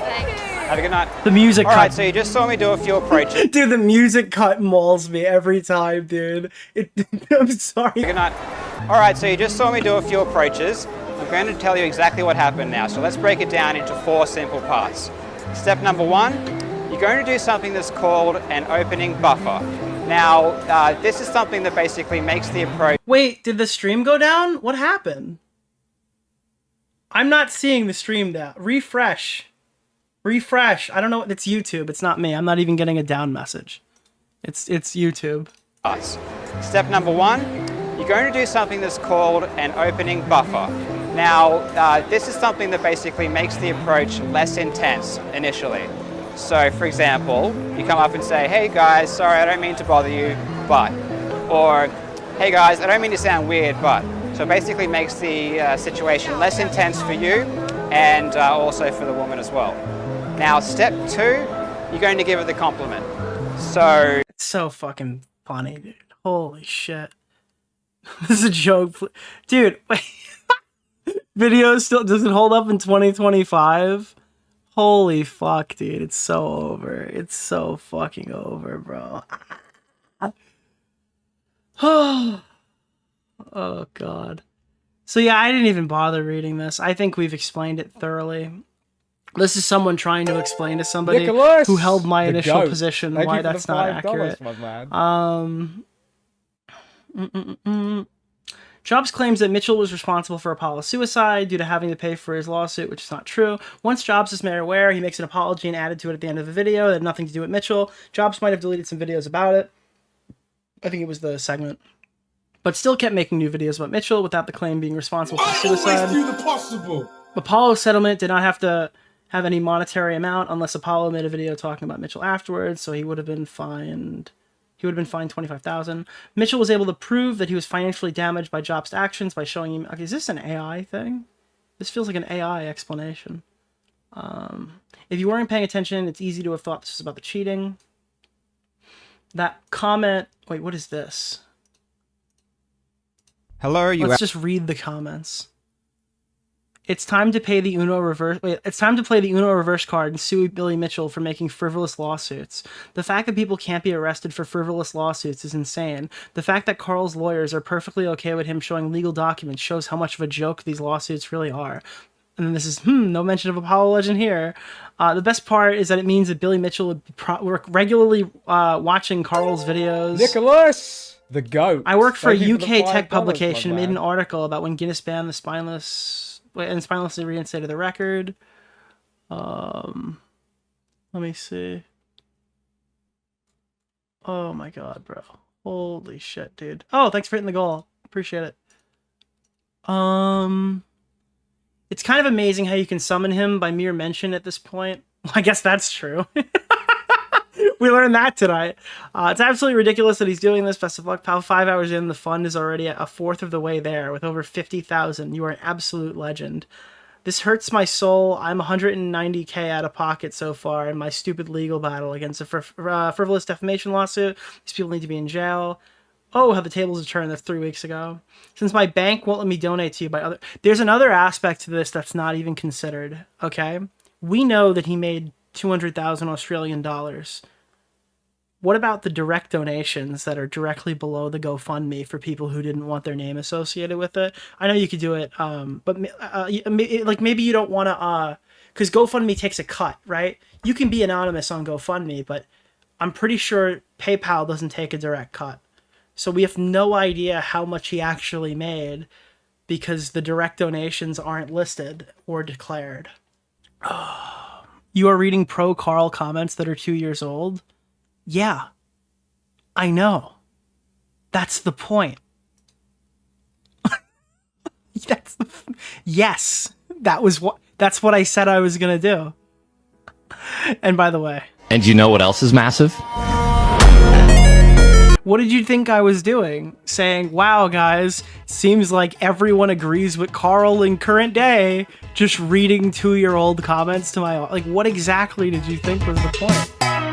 Thanks. Have a good night. The music cut. Alright, so you just saw me do a few approaches. Dude, the music cut mauls me every time, dude. I'm sorry. Good night. Alright, so you just saw me do a few approaches. I'm going to tell you exactly what happened now. So let's break it down into 4 simple parts. Step number 1, you're going to do something that's called an opening buffer. Now, this is something that basically makes the approach... Wait, did the stream go down? What happened? I'm not seeing the stream down. Refresh. Refresh. I don't know. It's YouTube. It's not me. I'm not even getting a down message. It's YouTube. Step number 1, you're going to do something that's called an opening buffer. Now, this is something that basically makes the approach less intense initially. So, for example, you come up and say, hey guys, sorry, I don't mean to bother you, but. Or, hey guys, I don't mean to sound weird, but. So it basically makes the situation less intense for you and also for the woman as well. Now, step 2, you're going to give her the compliment. So... It's so fucking funny, dude. Holy shit. This is a joke. Dude, wait. Video still doesn't hold up in 2025? Holy fuck, dude. It's so over. It's so fucking over, bro. Oh, God. So yeah, I didn't even bother reading this. I think we've explained it thoroughly. This is someone trying to explain to somebody Nicholas, who held my initial goat. position Thank why you for that's the not $5, accurate. my man. Jobst claims that Mitchell was responsible for Apollo's suicide due to having to pay for his lawsuit, which is not true. Once Jobst is made aware, he makes an apology and added to it at the end of the video that had nothing to do with Mitchell. Jobst might have deleted some videos about it. I think it was the segment. But still kept making new videos about Mitchell without the claim being responsible for suicide. Apollo's settlement did not have to have any monetary amount unless Apollo made a video talking about Mitchell afterwards, so he would have been fined. He would have been fined $25,000. Mitchell was able to prove that he was financially damaged by Jobst's actions by showing him... Okay, is this an AI thing? This feels like an AI explanation. If you weren't paying attention, it's easy to have thought this was about the cheating. That comment. Wait, what is this? Hello, you. Let's just read the comments. It's time to pay the Uno reverse. Wait, it's time to play the Uno reverse card and sue Billy Mitchell for making frivolous lawsuits. The fact that people can't be arrested for frivolous lawsuits is insane. The fact that Karl's lawyers are perfectly okay with him showing legal documents shows how much of a joke these lawsuits really are. And then this is, no mention of Apollo Legend here. The best part is that it means that Billy Mitchell would be regularly watching Karl's videos. Nicholas, the GOAT. I work for Thank a you for the UK tech $5, publication my and made an man. article about when Guinness banned the spinelessly reinstated the record. Let me see. Oh my god, bro. Holy shit, dude. Oh, thanks for hitting the goal. Appreciate it. It's kind of amazing how you can summon him by mere mention at this point. I guess that's true. We learned that tonight. It's absolutely ridiculous that he's doing this. Best of luck, pal. 5 hours in, the fund is already a fourth of the way there with over 50,000. You are an absolute legend. This hurts my soul. I'm 190K out of pocket so far in my stupid legal battle against a frivolous defamation lawsuit. These people need to be in jail. Oh, how the tables have turned. That's 3 weeks ago. Since my bank won't let me donate to you by other... There's another aspect to this that's not even considered, okay? We know that he made 200,000 Australian dollars. What about the direct donations that are directly below the GoFundMe for people who didn't want their name associated with it? I know you could do it, but like maybe you don't want to... Because GoFundMe takes a cut, right? You can be anonymous on GoFundMe, but I'm pretty sure PayPal doesn't take a direct cut. So we have no idea how much he actually made because the direct donations aren't listed or declared. You are reading pro Karl comments that are 2 years old? Yeah, I know. That's the point. Yes, that's what I said I was gonna do. And by the way, And you know what else is massive? what did you think I was doing? Saying, wow, guys, seems like everyone agrees with Karl in current day, just reading 2-year-old comments to my... Like, what exactly did you think was the point?